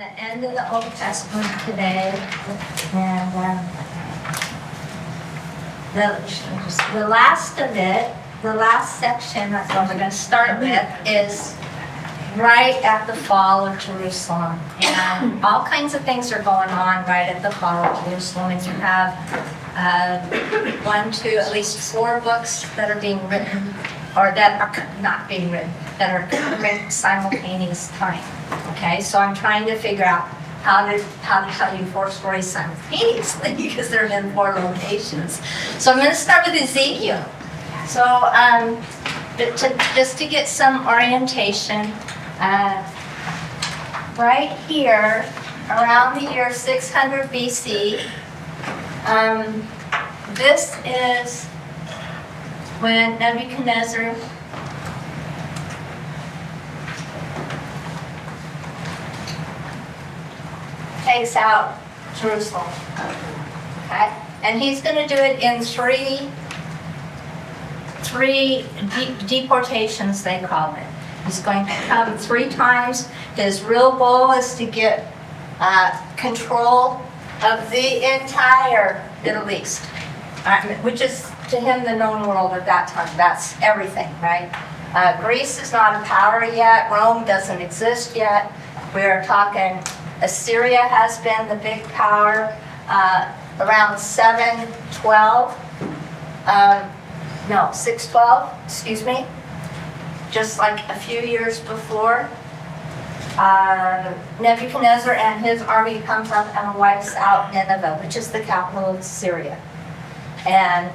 the end of the Old Testament today, and the last of it, the last section that's what we're going to start with is right at the fall of Jerusalem. And all kinds of things are going on right at the fall of Jerusalem. And you have at least 4 books that are being written, or that are not being written, that are written simultaneous time. Okay, so I'm trying to figure out how to tell you 4 stories simultaneously because they're in 4 locations. So I'm going to start with Ezekiel. So just to get some orientation, right here, around the year 600 BC, this is when Nebuchadnezzar takes out Jerusalem. Okay? And he's going to do it in three deportations, they call it. He's going to come 3 times. His real goal is to get control of the entire Middle East, which is to him the known world at that time. That's everything, right? Greece is not a power yet. Rome doesn't exist yet. We're talking Assyria has been the big power around 612, excuse me, just like a few years before. Nebuchadnezzar and his army comes up and wipes out Nineveh, which is the capital of Syria. And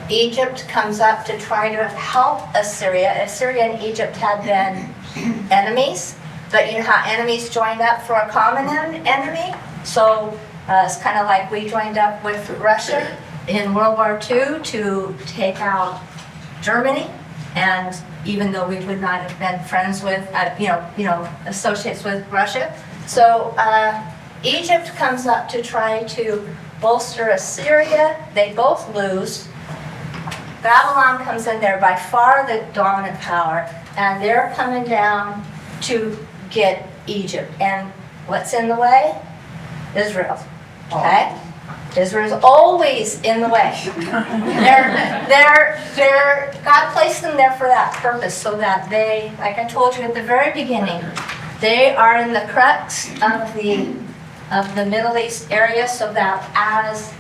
Egypt comes up to try to help Assyria. Assyria and Egypt had been enemies, but you know how enemies joined up for a common enemy? So it's kind of like we joined up with Russia in World War II to take out Germany. And even though we would not have been friends with, associates with Russia. So Egypt comes up to try to bolster Assyria. They both lose. Babylon comes in there, by far the dominant power, and they're coming down to get Egypt. And what's in the way? Israel. Okay? Israel's always in the way. God placed them there for that purpose, so that they, like I told you at the very beginning, they are in the crux of the Middle East area, so that as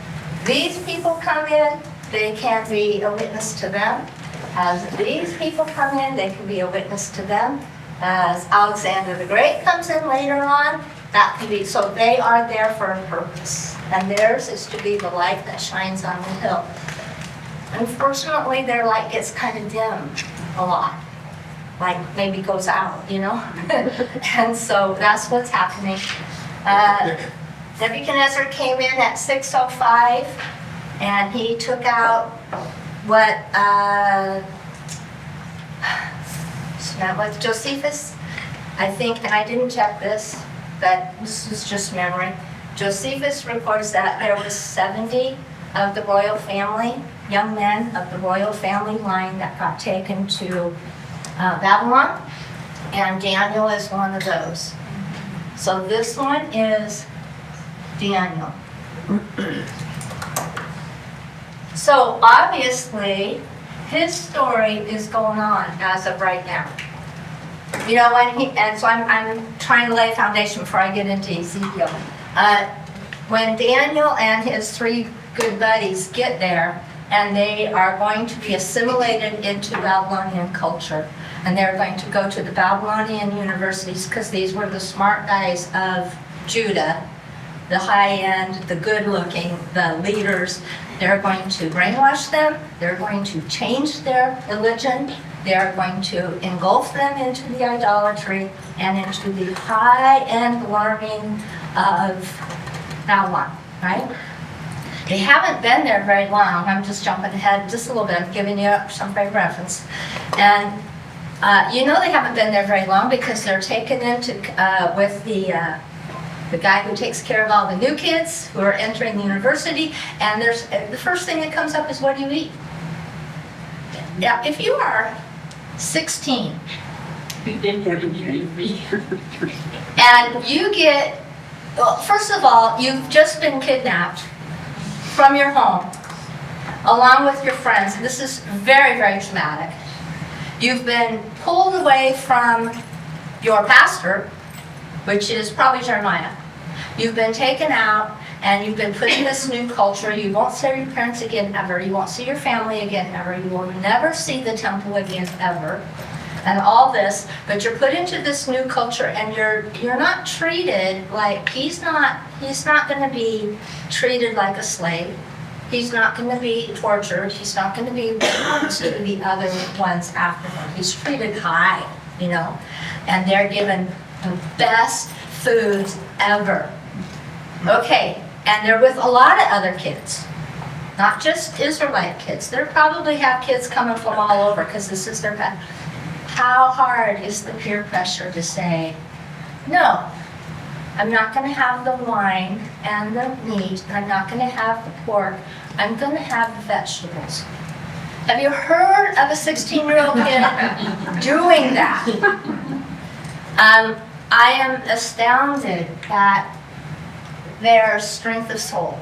these people come in, they can be a witness to them. As these people come in, they can be a witness to them. As Alexander the Great comes in later on, that can be, so they are there for a purpose. And theirs is to be the light that shines on the hill. Unfortunately, their light gets kind of dim a lot. Like maybe goes out, you know? And so that's what's happening. Nebuchadnezzar came in at 605, and he took out what Josephus, I think, and I didn't check this, but this is just memory. Josephus records that there was 70 of the royal family, young men of the royal family line that got taken to Babylon, and Daniel is one of those. So this one is Daniel. So obviously, his story is going on as of right now. You know, and so I'm trying to lay a foundation before I get into Ezekiel. When Daniel and his 3 good buddies get there, and they are going to be assimilated into Babylonian culture, and they're going to go to the Babylonian universities, because these were the smart guys of Judah, the high-end, the good-looking, the leaders. They're going to brainwash them. They're going to change their religion. They're going to engulf them into the idolatry and into the high-end learning of Babylon, right? They haven't been there very long. I'm just jumping ahead just a little bit. I'm giving you some great reference. And you know they haven't been there very long because they're taken into with the guy who takes care of all the new kids who are entering the university. And there's the first thing that comes up is, what do you eat? Yeah, if you are 16 And you get, well, first of all, you've just been kidnapped from your home, along with your friends. This is very, very traumatic. You've been pulled away from your pastor, which is probably Jeremiah. You've been taken out, and you've been put in this new culture. You won't see your parents again ever. You won't see your family again ever. You will never see the temple again ever. And all this, but you're put into this new culture, and you're not treated like he's not going to be treated like a slave. He's not going to be tortured. He's not going to be to the other ones after him. He's treated high, and they're given the best foods ever. Okay, and they're with a lot of other kids, not just Israelite kids. They probably have kids coming from all over because this is their path. How hard is the peer pressure to say, no, I'm not going to have the wine and the meat, and I'm not going to have the pork, I'm going to have the vegetables. Have you heard of a 16-year-old kid doing that? I am astounded at their strength of soul.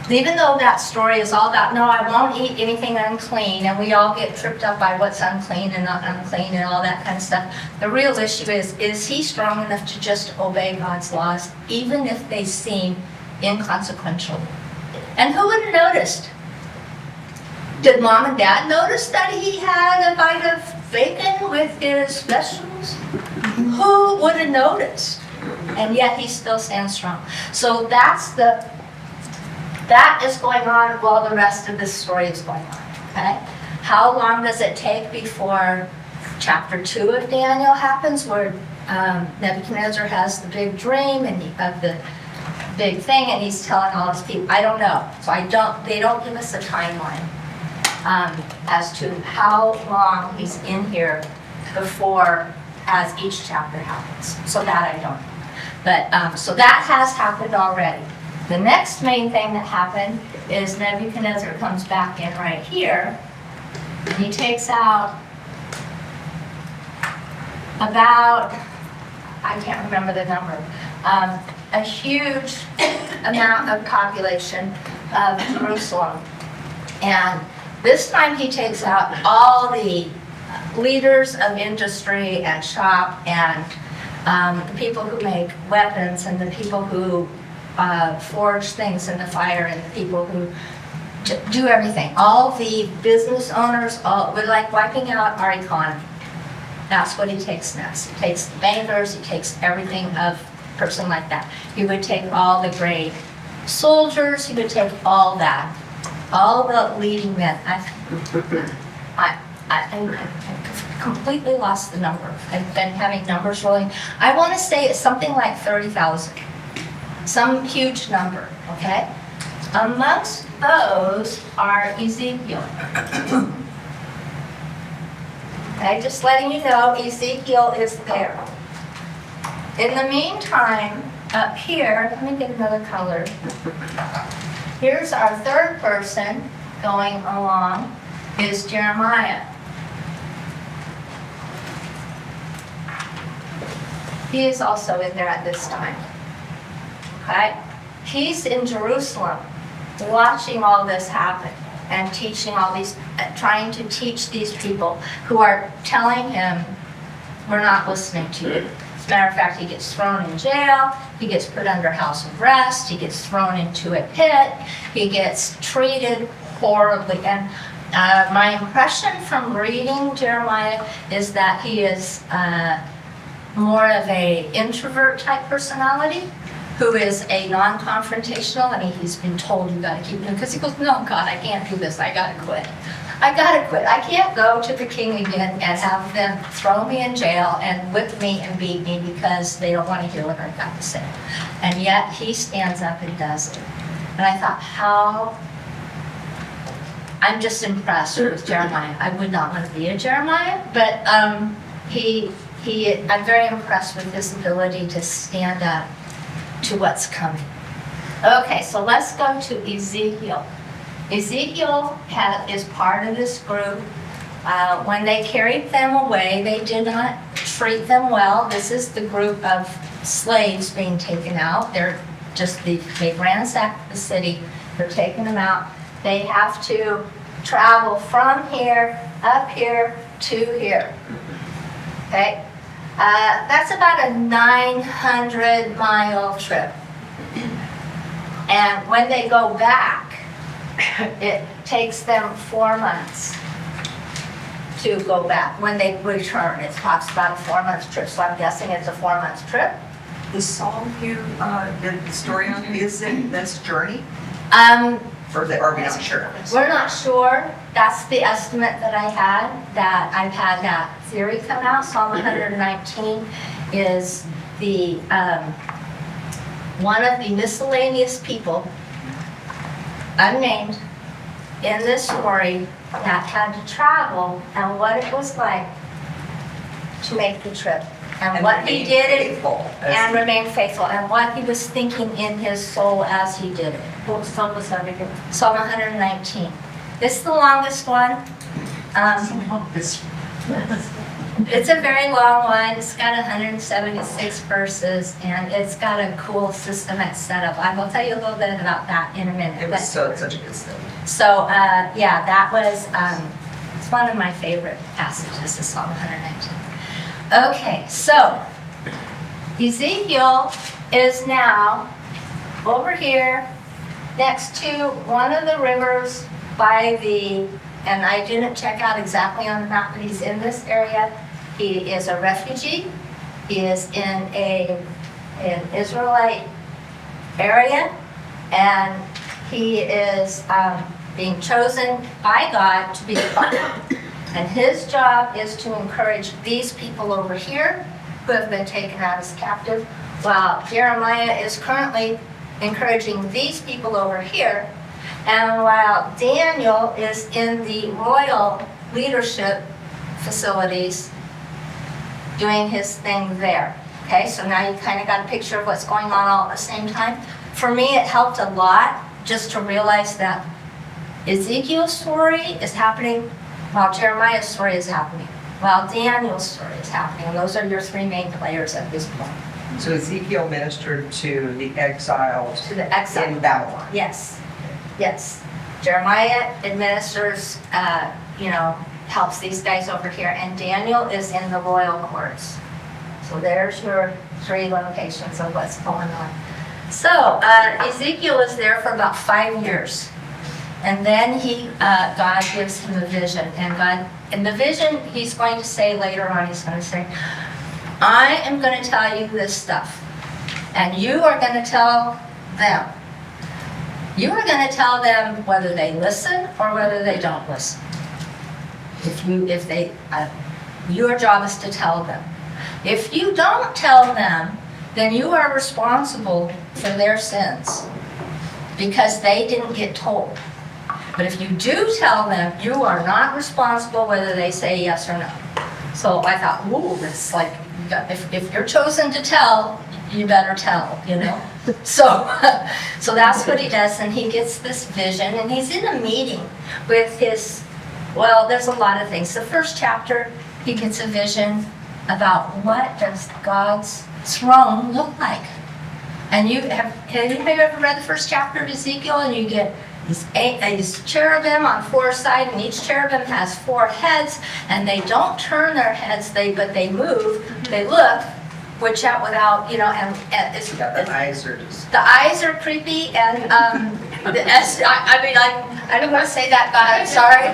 Even though that story is all about, no, I won't eat anything unclean, and we all get tripped up by what's unclean and not unclean and all that kind of stuff, the real issue is he strong enough to just obey God's laws, even if they seem inconsequential? And who would have noticed? Did mom and dad notice that he had a bite of bacon with his vegetables? Who would have noticed? And yet he still stands strong. So that is going on while the rest of this story is going on, okay? How long does it take before chapter 2 of Daniel happens, where Nebuchadnezzar has the big dream and of the big thing, and he's telling all his people? I don't know. So they don't give us a timeline as to how long he's in here before as each chapter happens. So that I don't know. But so that has happened already. The next main thing that happened is Nebuchadnezzar comes back in right here, and he takes out about, I can't remember the number, a huge amount of population of Jerusalem. And this time he takes out all the leaders of industry and shop, and the people who make weapons, and the people who forge things in the fire, and the people who do everything. All the business owners, we're like wiping out our economy. That's what he takes next. He takes the bankers, he takes everything of a person like that. He would take all the great soldiers, he would take all that. All the leading men. I completely lost the number. I've been having numbers rolling. I want to say it's something like 30,000. Some huge number, okay? Amongst those are Ezekiel. Okay, just letting you know, Ezekiel is there. In the meantime, up here, let me get another color. Here's our third person going along, is Jeremiah. He is also in there at this time. Okay? He's in Jerusalem, watching all this happen and teaching all these, trying to teach these people who are telling him, we're not listening to you. As a matter of fact, he gets thrown in jail, he gets put under house arrest, he gets thrown into a pit, he gets treated horribly. And my impression from reading Jeremiah is that he is more of a introvert type personality, who is a non-confrontational. I mean, he's been told, you gotta keep him, because he goes, no, God, I can't do this, I gotta quit. I can't go to the king again and have them throw me in jail and whip me and beat me because they don't want to hear what I've got to say. And yet he stands up and does it. And I thought, I'm just impressed with Jeremiah. I would not want to be a Jeremiah, but I'm very impressed with his ability to stand up to what's coming. Okay, so let's go to Ezekiel. Ezekiel is part of this group When they carried them away, they did not treat them well. This is the group of slaves being taken out. They ransacked the city. They're taking them out. They have to travel from here, up here, to here. Okay? That's about a 900-mile trip. And when they go back, it takes them 4 months to go back. When they return, it talks about a 4-month trip, so I'm guessing it's a 4-month trip. The song you did the story on, is it this journey? Or are we not sure? We're not sure. That's the estimate that I had, that I've had that theory come out. Psalm 119 is the one of the miscellaneous people, unnamed, in this story that had to travel and what it was like to make the trip. And what he did and remain faithful, and what he was thinking in his soul as he did it. What song was that again? Psalm 119. This is the longest one. It's a very long one. It's got 176 verses, and it's got a cool system that's set up. I will tell you a little bit about that in a minute. It was such a good story. So, yeah, that was, it's one of my favorite passages, is Psalm 119. Okay, so Ezekiel is now over here next to one of the rivers by and I didn't check out exactly on the map, but he's in this area. He is a refugee. He is in an Israelite area, and he is being chosen by God to be the prophet. And his job is to encourage these people over here who have been taken out as captive, while Jeremiah is currently encouraging these people over here, and while Daniel is in the royal leadership facilities doing his thing there. Okay, so now you kind of got a picture of what's going on all at the same time. For me, it helped a lot just to realize that Ezekiel's story is happening while Jeremiah's story is happening, while Daniel's story is happening. And those are your three main players at this point. So Ezekiel ministered to the exiles To the exile. in Babylon. Yes, yes. Jeremiah administers, helps these guys over here, and Daniel is in the royal courts. So there's your three locations of what's going on. So Ezekiel is there for about 5 years. And then God gives him a vision. And in the vision, he's going to say later on, he's going to say, I am going to tell you this stuff. And you are going to tell them. You are going to tell them whether they listen or whether they don't listen. Your job is to tell them. If you don't tell them, then you are responsible for their sins because they didn't get told. But if you do tell them, you are not responsible whether they say yes or no. So I thought, ooh, it's like, if you're chosen to tell, you better tell, So that's what he does, and he gets this vision, and he's in a meeting with there's a lot of things. The first chapter, he gets a vision about what does God's throne look like. And have anybody ever read the first chapter of Ezekiel? And you get these cherubim on 4 sides, and each cherubim has 4 heads, and they don't turn their heads, but they move, they look, which out without, The eyes are just... the eyes are creepy, and I don't want to say that, God, I'm sorry.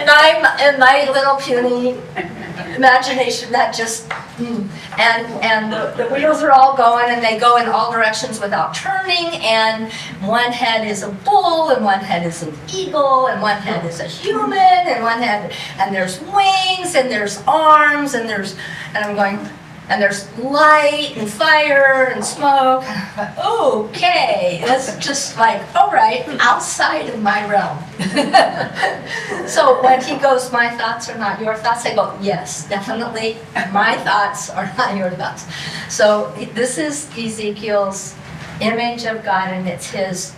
But in my little puny imagination, that just, and the wheels are all going, and they go in all directions without turning, and one head is a bull, and one head is an eagle, and one head is a human, and one head, and there's wings, and there's arms, and I'm going, and there's light and fire and smoke. Okay, that's just like, all right, outside of my realm. So when he goes, my thoughts are not your thoughts, I go, yes, definitely, my thoughts are not your thoughts. So this is Ezekiel's image of God, and it's his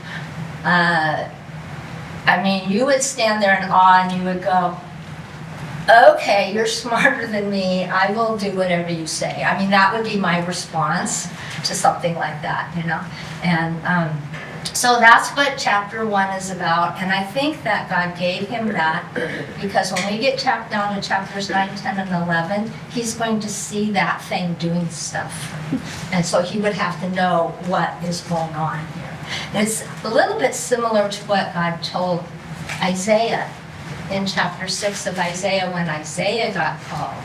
I mean, you would stand there in awe and you would go, okay, you're smarter than me. I will do whatever you say. I mean, that would be my response to something like that, you know? And so that's what chapter 1 is about. And I think that God gave him that because when we get down to chapters 9, 10, and 11, he's going to see that thing doing stuff. And so he would have to know what is going on here. And it's a little bit similar to what God told Isaiah in chapter 6 of Isaiah when Isaiah got called.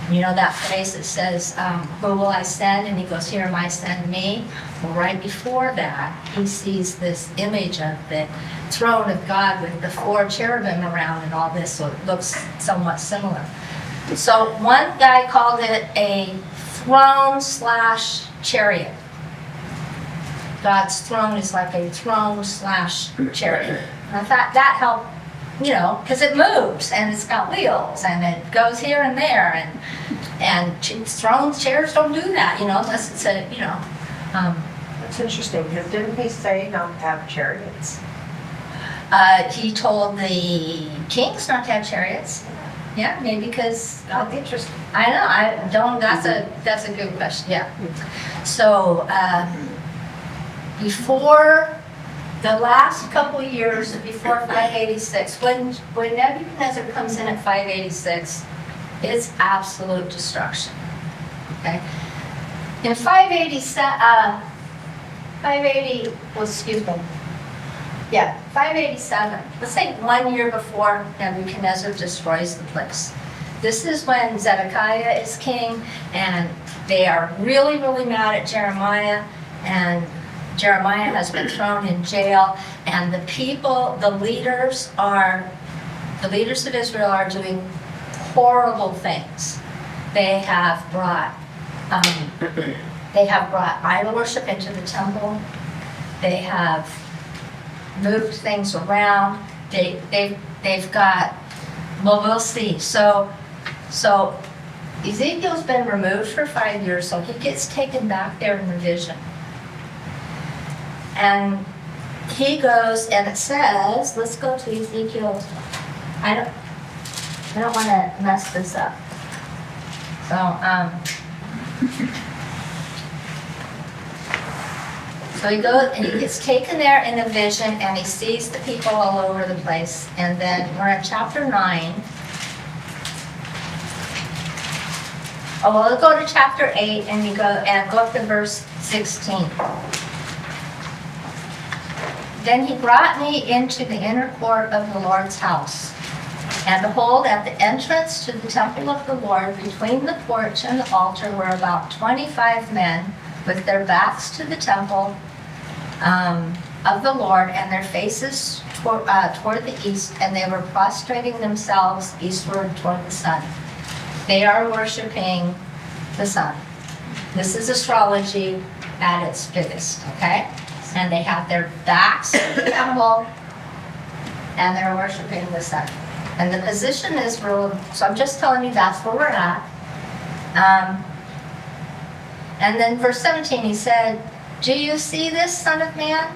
You know that phrase that says, who will I send? And he goes, here am I, send me. Well, right before that, he sees this image of the throne of God with the 4 cherubim around and all this, so it looks somewhat similar. So one guy called it a throne/chariot. God's throne is like a throne/chariot. And I thought that helped, you know, because it moves and it's got wheels and it goes here and there, and thrones, chairs don't do that, you know, unless it's a, you know. That's interesting, because didn't he say not to have chariots? He told the kings not to have chariots. Yeah, maybe because Oh, interesting. I know I don't. That's a good question. Yeah. So before the last couple years before 586, when Nebuchadnezzar comes in at 586, it's absolute destruction. Okay. In 587, let's say 1 year before Nebuchadnezzar destroys the place. This is when Zedekiah is king, and they are really, really mad at Jeremiah, and Jeremiah has been thrown in jail, and the people, the leaders of Israel are doing horrible things. They have brought idol worship into the temple. They have moved things around. They've got, well, we'll see. So Ezekiel's been removed for 5 years, so he gets taken back there in the vision. And he goes, and it says, let's go to Ezekiel. I don't want to mess this up. So he goes and he gets taken there in a vision, and he sees the people all over the place. And then we're at chapter 9. Oh, well, let's go to chapter 8 and go up to verse 16. Then he brought me into the inner court of the Lord's house. And behold, at the entrance to the temple of the Lord, between the porch and the altar, were about 25 men with their backs to the temple of the Lord, and their faces toward the east, and they were prostrating themselves eastward toward the sun. They are worshiping the sun. This is astrology at its biggest, okay? And they have their backs to the temple, and they're worshiping the sun. And the position is real, so I'm just telling you that's where we're at. And then verse 17, he said, do you see this, son of man?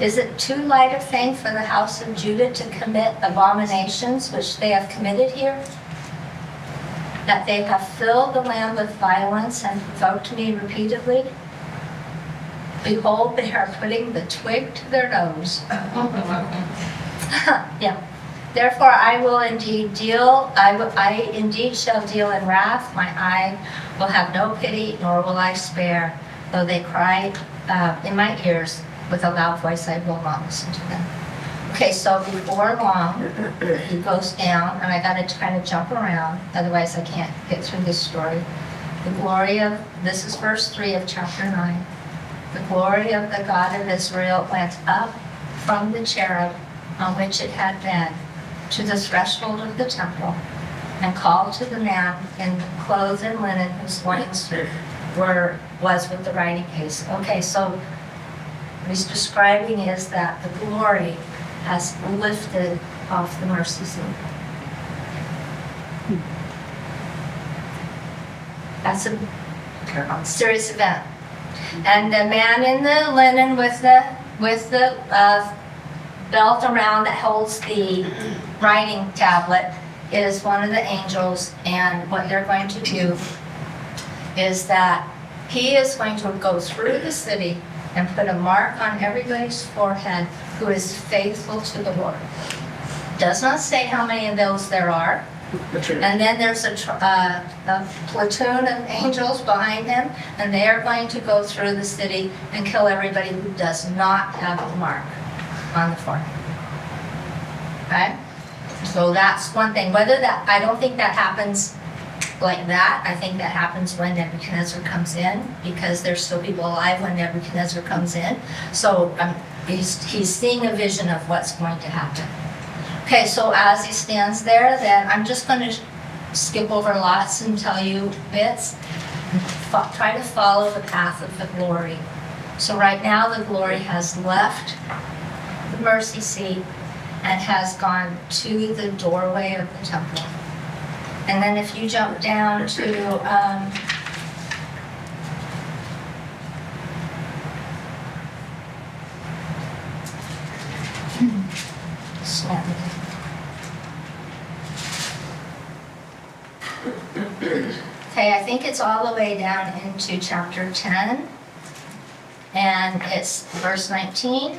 Is it too light a thing for the house of Judah to commit abominations which they have committed here? That they have filled the land with violence and provoked me repeatedly? Behold, they are putting the twig to their nose. Yeah. Therefore I will indeed deal, I indeed shall deal in wrath. My eye will have no pity, nor will I spare. Though they cry in my ears with a loud voice, I will not listen to them. Okay, so before long, he goes down, and I got to kind of jump around, otherwise I can't get through this story. This is verse 3 of chapter 9. The glory of the God of Israel went up from the cherub on which it had been to the threshold of the temple, and called to the man in clothes and linen whose loins was with the writing case. Okay, so what he's describing is that the glory has lifted off the mercy seat. That's a serious event. And the man in the linen with the belt around that holds the writing tablet is one of the angels, and what they're going to do is that he is going to go through the city and put a mark on everybody's forehead who is faithful to the Lord. Does not say how many of those there are. And then there's a platoon of angels behind him, and they are going to go through the city and kill everybody who does not have a mark on the forehead. Okay? So that's one thing. Whether that, I don't think that happens like that. I think that happens when Nebuchadnezzar comes in, because there's still people alive when Nebuchadnezzar comes in. So he's seeing a vision of what's going to happen. Okay, so as he stands there, then I'm just going to skip over lots and tell you bits. Try to follow the path of the glory. So right now the glory has left the mercy seat and has gone to the doorway of the temple. And then if you jump down to okay, I think it's all the way down into chapter 10, and it's verse 19,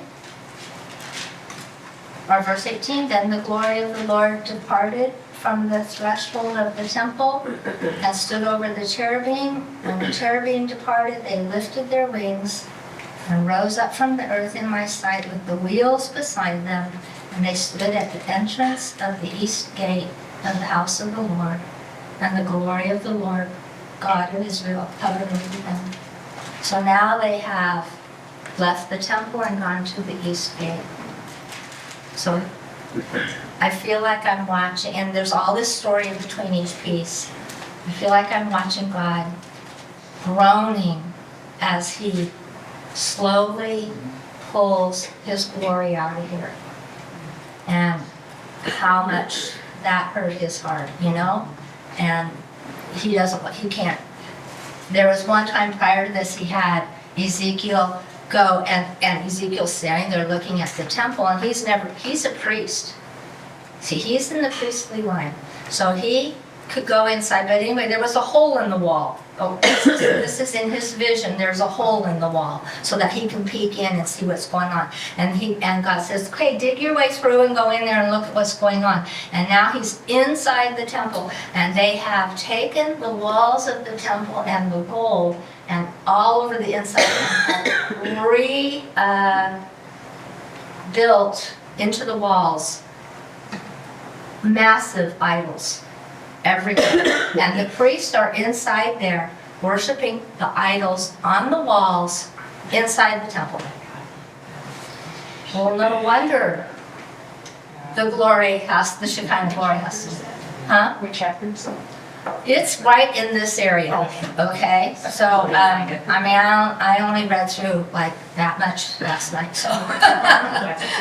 or verse 18. Then the glory of the Lord departed from the threshold of the temple and stood over the cherubim. When the cherubim departed, they lifted their wings and rose up from the earth in my sight with the wheels beside them, and they stood at the entrance of the east gate of the house of the Lord, and the glory of the Lord God of Israel covered over them. So now they have left the temple and gone to the east gate. So I feel like I'm watching, and there's all this story in between each piece. I feel like I'm watching God groaning as he slowly pulls his glory out of here. And how much that hurt his heart, you know? And he can't. There was one time prior to this, he had Ezekiel go, and Ezekiel's standing there looking at the temple, and he's a priest. See, he's in the priestly line. So he could go inside, but anyway, there was a hole in the wall. Oh, this is in his vision. There's a hole in the wall so that he can peek in and see what's going on. And God says, okay, dig your way through and go in there and look at what's going on. And now he's inside the temple, and they have taken the walls of the temple and the gold and all over the inside and rebuilt into the walls massive idols everywhere. And the priests are inside there worshiping the idols on the walls inside the temple. Well, no wonder the Shekinah glory has to, huh? Which happens. It's right in this area, okay? So, I only read through like that much last night, so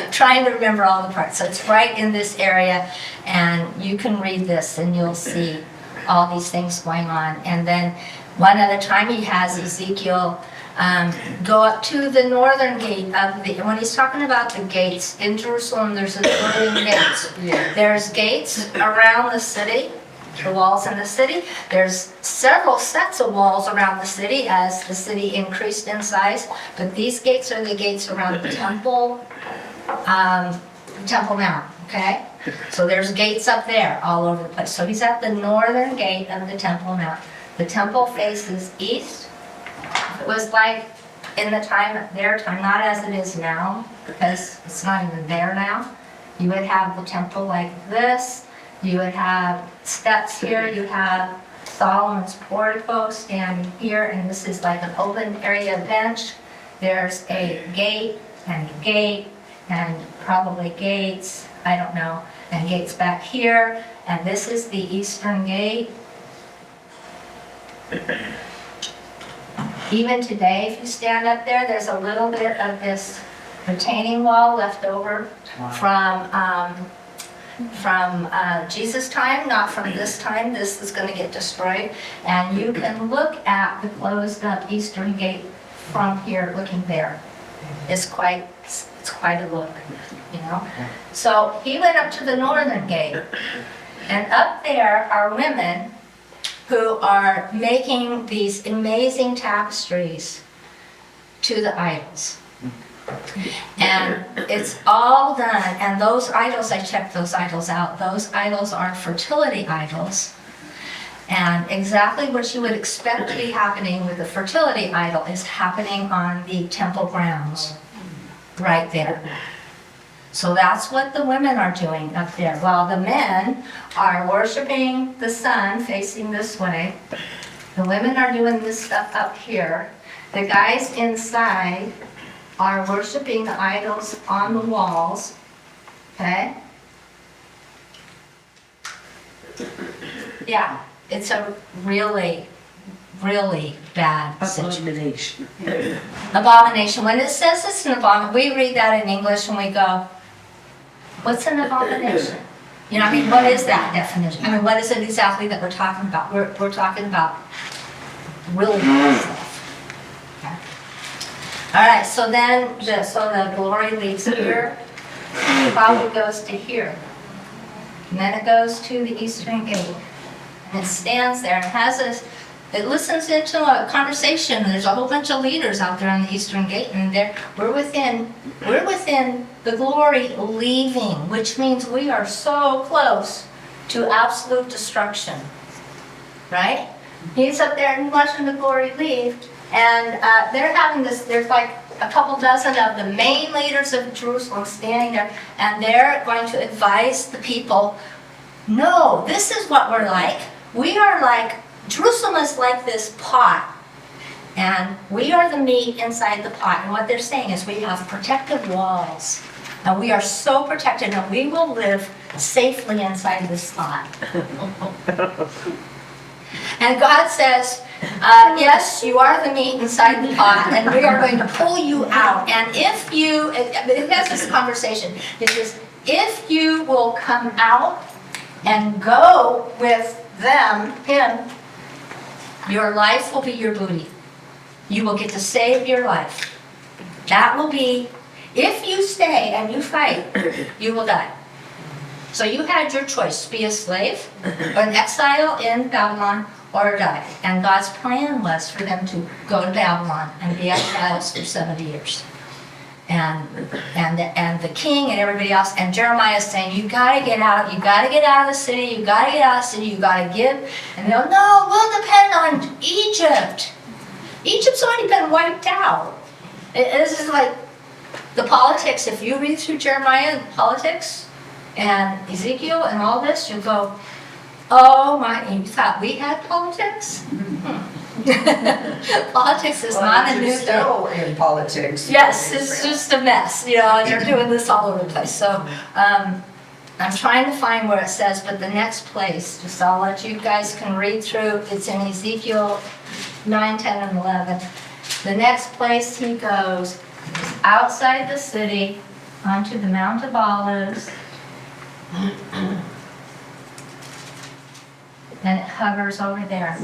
trying to remember all the parts. So it's right in this area, and you can read this and you'll see all these things going on. And then one other time he has Ezekiel go up to the northern gate of when he's talking about the gates in Jerusalem, there's a northern gates. There's gates around the city. The walls in the city. There's several sets of walls around the city as the city increased in size, but these gates are the gates around the Temple Mount, okay? So there's gates up there all over the place. So he's at the northern gate of the Temple Mount. The temple faces east. It was like in their time, not as it is now, because it's not even there now. You would have the temple like this. You would have steps here, you have Solomon's portico standing here, and this is like an open area bench. There's a gate, and probably gates, I don't know, and gates back here, and this is the eastern gate. Even today, if you stand up there, there's a little bit of this retaining wall left over from Jesus' time, not from this time. This is going to get destroyed. And you can look at the closed up eastern gate from here, looking there. It's quite a look, you know? So he went up to the northern gate, and up there are women who are making these amazing tapestries to the idols. And it's all done, and those idols, I checked those idols out, those idols are fertility idols. And exactly what you would expect to be happening with the fertility idol is happening on the temple grounds, right there. So that's what the women are doing up there, while the men are worshiping the sun facing this way. The women are doing this stuff up here. The guys inside are worshiping the idols on the walls, okay? Yeah, it's a really, really bad situation. Abomination. Abomination. When it says it's an abomination, we read that in English and we go, what's an abomination? You know, I mean, what is that definition? I mean, what is it exactly that we're talking about? We're talking about really bad stuff. Okay. All right, so then, the glory leaves here, probably goes to here. And then it goes to the eastern gate. And it stands there and has this, it listens into a conversation. There's a whole bunch of leaders out there on the eastern gate, and we're within the glory leaving, which means we are so close to absolute destruction, right? He's up there and watching the glory leave, and they're having this, there's like a couple dozen of the main leaders of Jerusalem standing there, and they're going to advise the people, no, this is what we're like. We are like, Jerusalem is like this pot, and we are the meat inside the pot. And what they're saying is we have protective walls, and we are so protected, and we will live safely inside this pot. And God says, yes, you are the meat inside the pot, and we are going to pull you out. And if you, it has this conversation, it says, if you will come out and go with them, him, your life will be your booty. You will get to save your life. That will be, if you stay and you fight, you will die. So you had your choice, be a slave, or an exile in Babylon, or die. And God's plan was for them to go to Babylon and be exiles for 70 years. And the king and everybody else, and Jeremiah is saying, you gotta get out of the city, you gotta give. And they'll, no, we'll depend on Egypt. Egypt's already been wiped out. This is like the politics. If you read through Jeremiah and politics and Ezekiel and all this, you'll go, oh my, you thought we had politics? Politics is not a new thing. Still in politics. Yes, it's just a mess, you know, and they're doing this all over the place. So I'm trying to find where it says, but the next place, just I'll let you guys can read through, it's in Ezekiel 9, 10, and 11. The next place he goes is outside the city onto the Mount of Olives. And it hovers over there.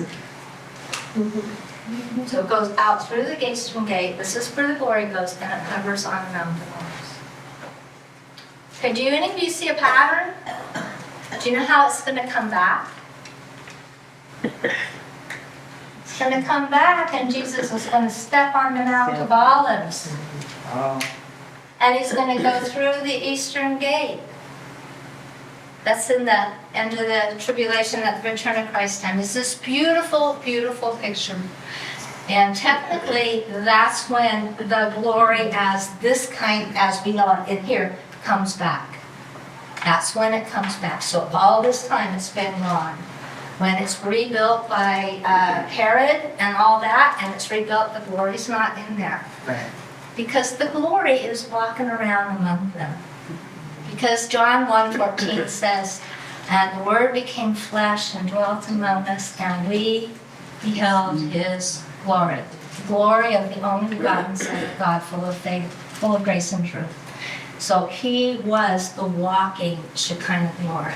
So it goes out through the eastern gate. This is where the glory goes, and it hovers on the Mount of Olives. Okay, do any of you see a pattern? Do you know how it's going to come back? It's going to come back, and Jesus is going to step on the Mount of Olives. And he's going to go through the eastern gate. That's in the end of the tribulation at the return of Christ time. It's this beautiful, beautiful picture. And technically, that's when the glory as this kind, as we know it in here, comes back. That's when it comes back. So all this time it's been gone. When it's rebuilt by Herod and all that, and it's rebuilt, the glory's not in there. Right. Because the glory is walking around among them. Because John 1:14 says, and the Word became flesh and dwelt among us, and we beheld His glory. The glory of the only begotten Son of God, full of faith, full of grace and truth. So He was the walking Shekinah glory.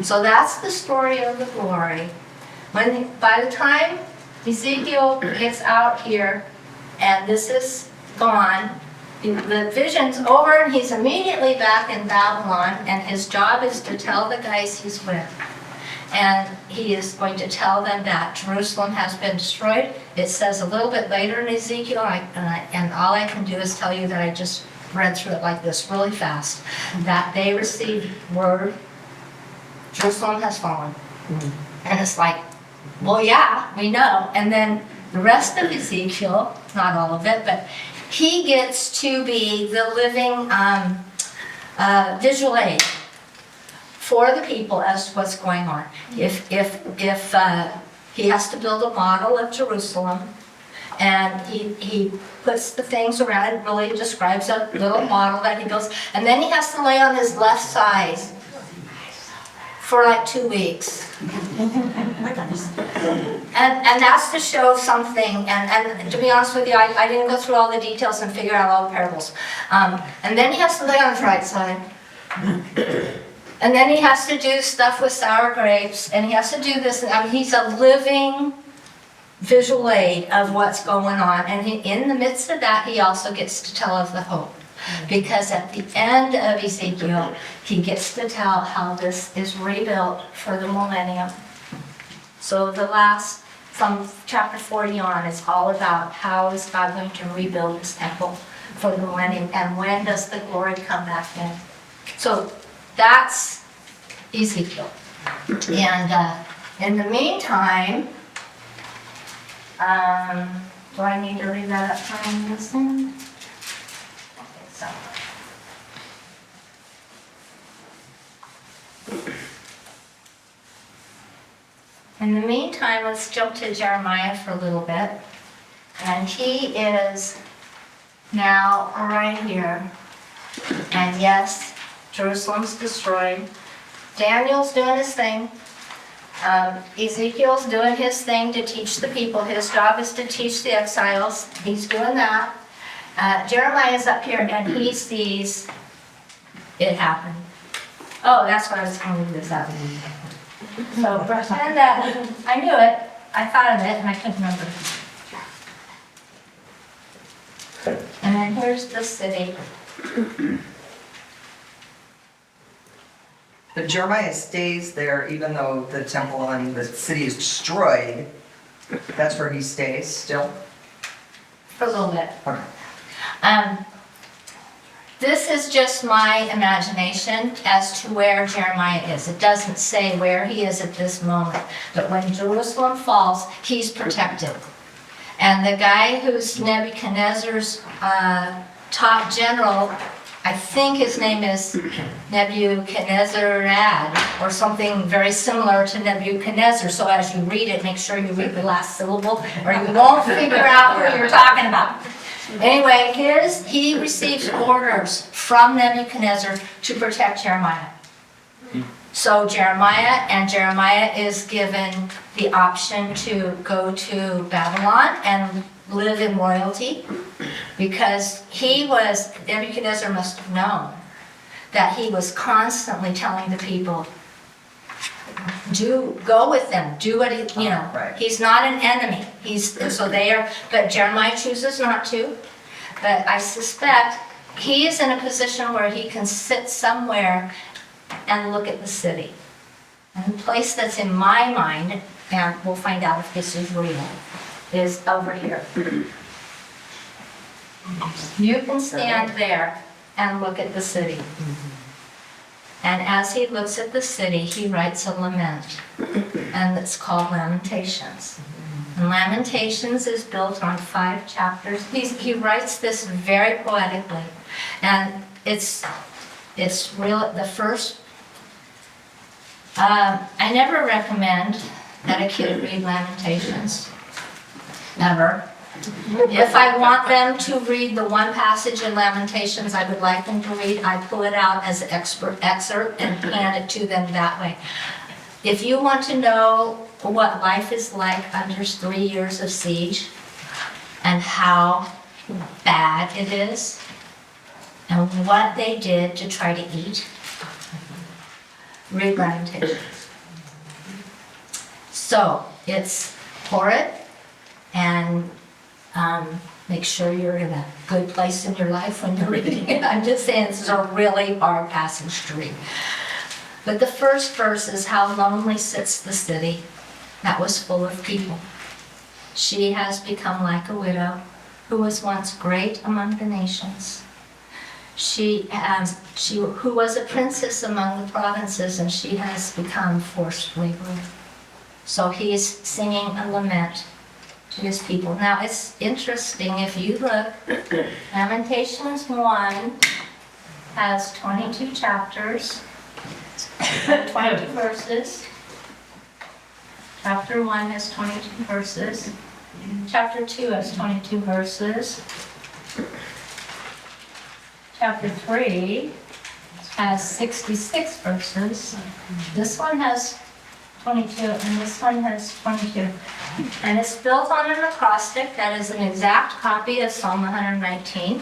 So that's the story of the glory. By the time Ezekiel gets out here, and this is gone, the vision's over and he's immediately back in Babylon, and his job is to tell the guys he's with. And he is going to tell them that Jerusalem has been destroyed. It says a little bit later in Ezekiel, and all I can do is tell you that I just read through it like this really fast, that they received word, Jerusalem has fallen. And it's like, well, yeah, we know. And then the rest of Ezekiel, not all of it, but he gets to be the living visual aid for the people as to what's going on. If he has to build a model of Jerusalem, and he puts the things around it, really describes a little model that he builds, and then he has to lay on his left side for like 2 weeks. And that's to show something, and to be honest with you, I didn't go through all the details and figure out all the parables. And then he has to lay on his right side. And then he has to do stuff with sour grapes, and he has to do this. I mean, he's a living visual aid of what's going on. And in the midst of that, he also gets to tell of the hope. Because at the end of Ezekiel, he gets to tell how this is rebuilt for the millennium. So the last, from chapter 40 on, is all about how is God going to rebuild his temple for the millennium, and when does the glory come back in. So that's Ezekiel. And in the meantime, do I need to read that up front this thing? Okay, so. In the meantime, let's jump to Jeremiah for a little bit. And he is now right here. And yes, Jerusalem's destroyed. Daniel's doing his thing. Ezekiel's doing his thing to teach the people. His job is to teach the exiles. He's doing that. Jeremiah's up here and he sees it happen. Oh, that's what I was telling you this out. So pretend that I knew it. I thought of it and I couldn't remember. And then here's the city. But Jeremiah stays there even though the temple and the city is destroyed. That's where he stays still? For a little bit. Okay. This is just my imagination as to where Jeremiah is. It doesn't say where he is at this moment. But when Jerusalem falls, he's protected. And the guy who's Nebuchadnezzar's top general, I think his name is Nebuchadnezzar or something very similar to Nebuchadnezzar. So as you read it, make sure you read the last syllable or you won't figure out what you're talking about. Anyway, he receives orders from Nebuchadnezzar to protect Jeremiah. So Jeremiah is given the option to go to Babylon and live in royalty, because Nebuchadnezzar must have known that he was constantly telling the people, go with them, do what Right. He's not an enemy. But Jeremiah chooses not to. But I suspect he is in a position where he can sit somewhere and look at the city. And the place that's in my mind, and we'll find out if this is real, is over here. You can stand there and look at the city. And as he looks at the city, he writes a lament, and it's called Lamentations. And Lamentations is built on 5 chapters. He writes this very poetically, and it's real. The first, I never recommend that a kid read Lamentations, ever. If I want them to read the one passage in Lamentations I would like them to read, I pull it out as an excerpt and hand it to them that way. If you want to know what life is like under 3 years of siege and how bad it is and what they did to try to eat, read Lamentations. So it's horrid and make sure you're in a good place in your life when you're reading it. I'm just saying this is a really hard passage to read. But the first verse is, how lonely sits the city that was full of people. She has become like a widow who was once great among the nations. She who was a princess among the provinces, and she has become forcibly ruled. So he is singing a lament to his people. Now it's interesting, if you look, Lamentations 1 has 22 chapters, 22 verses. Chapter 1 has 22 verses. Chapter 2 has 22 verses. Chapter 3 has 66 verses. This one has 22, and this one has 22. And it's built on an acrostic that is an exact copy of Psalm 119.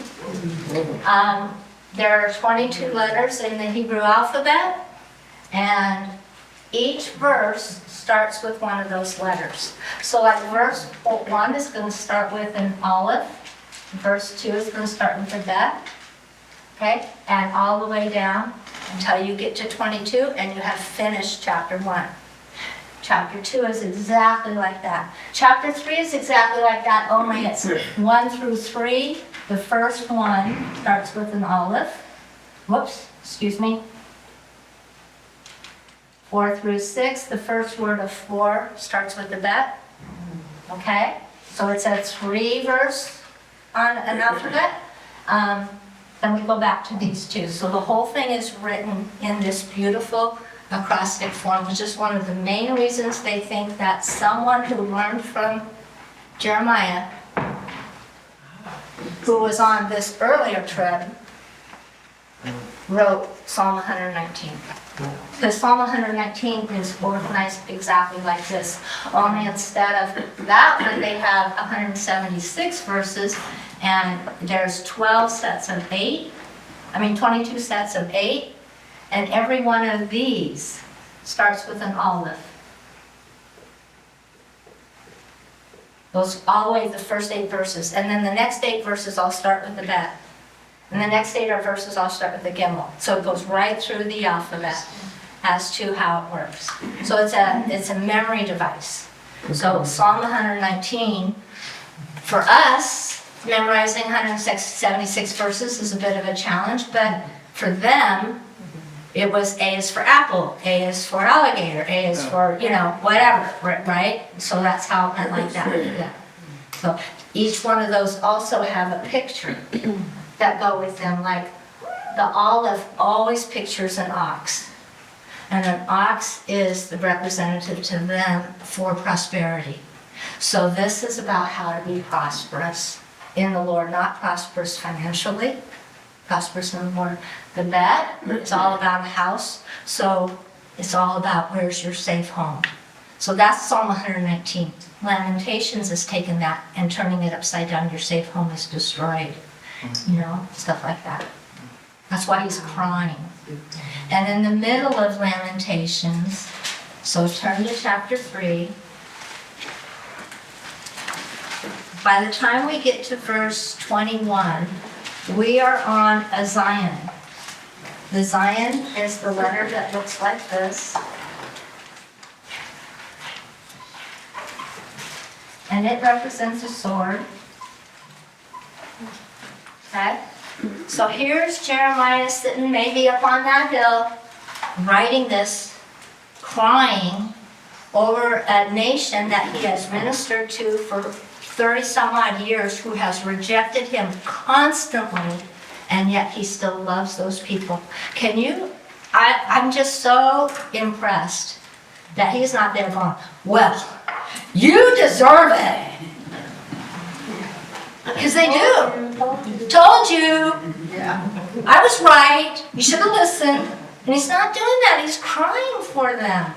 There are 22 letters in the Hebrew alphabet, and each verse starts with one of those letters. So like verse 1 is going to start with an aleph, verse 2 is going to start with a bet, okay? And all the way down until you get to 22 and you have finished chapter 1. Chapter 2 is exactly like that. Chapter 3 is exactly like that, only it's 1 through 3. The first one starts with an aleph. Whoops, excuse me. 4 through 6, the first word of 4 starts with the bet. Okay? So it's a 3 verse on an alphabet. Then we go back to these two. So the whole thing is written in this beautiful acrostic form, which is one of the main reasons they think that someone who learned from Jeremiah, who was on this earlier trip, wrote Psalm 119. Because Psalm 119 is organized exactly like this, only instead of that one they have 176 verses, and there's 22 sets of 8, and every one of these starts with an aleph. Goes all the way the first 8 verses, and then the next 8 verses all start with the bet. And the next 8 verses all start with the gimel. So it goes right through the alphabet as to how it works. So it's a memory device. So Psalm 119, for us, memorizing 176 verses is a bit of a challenge, but for them, it was A is for apple, A is for alligator, A is for, whatever, right? So that's how it went like that. Yeah. So each one of those also have a picture that go with them, like the olive always pictures an ox. And an ox is the representative to them for prosperity. So this is about how to be prosperous in the Lord, not prosperous financially, prosperous in the Lord. The bet, it's all about a house, so it's all about where's your safe home. So that's Psalm 119. Lamentations is taking that and turning it upside down. Your safe home is destroyed, stuff like that. That's why he's crying. And in the middle of Lamentations, so turn to chapter 3. By the time we get to verse 21, we are on a Zion. The Zion is the letter that looks like this. And it represents a sword. Okay? So here's Jeremiah sitting maybe up on that hill, writing this, crying over a nation that he has ministered to for 30 some odd years, who has rejected him constantly, and yet he still loves those people. I'm just so impressed that he's not there going, well, you deserve it. Because they do. Told you. Yeah. I was right. You should have listened. And he's not doing that. He's crying for them.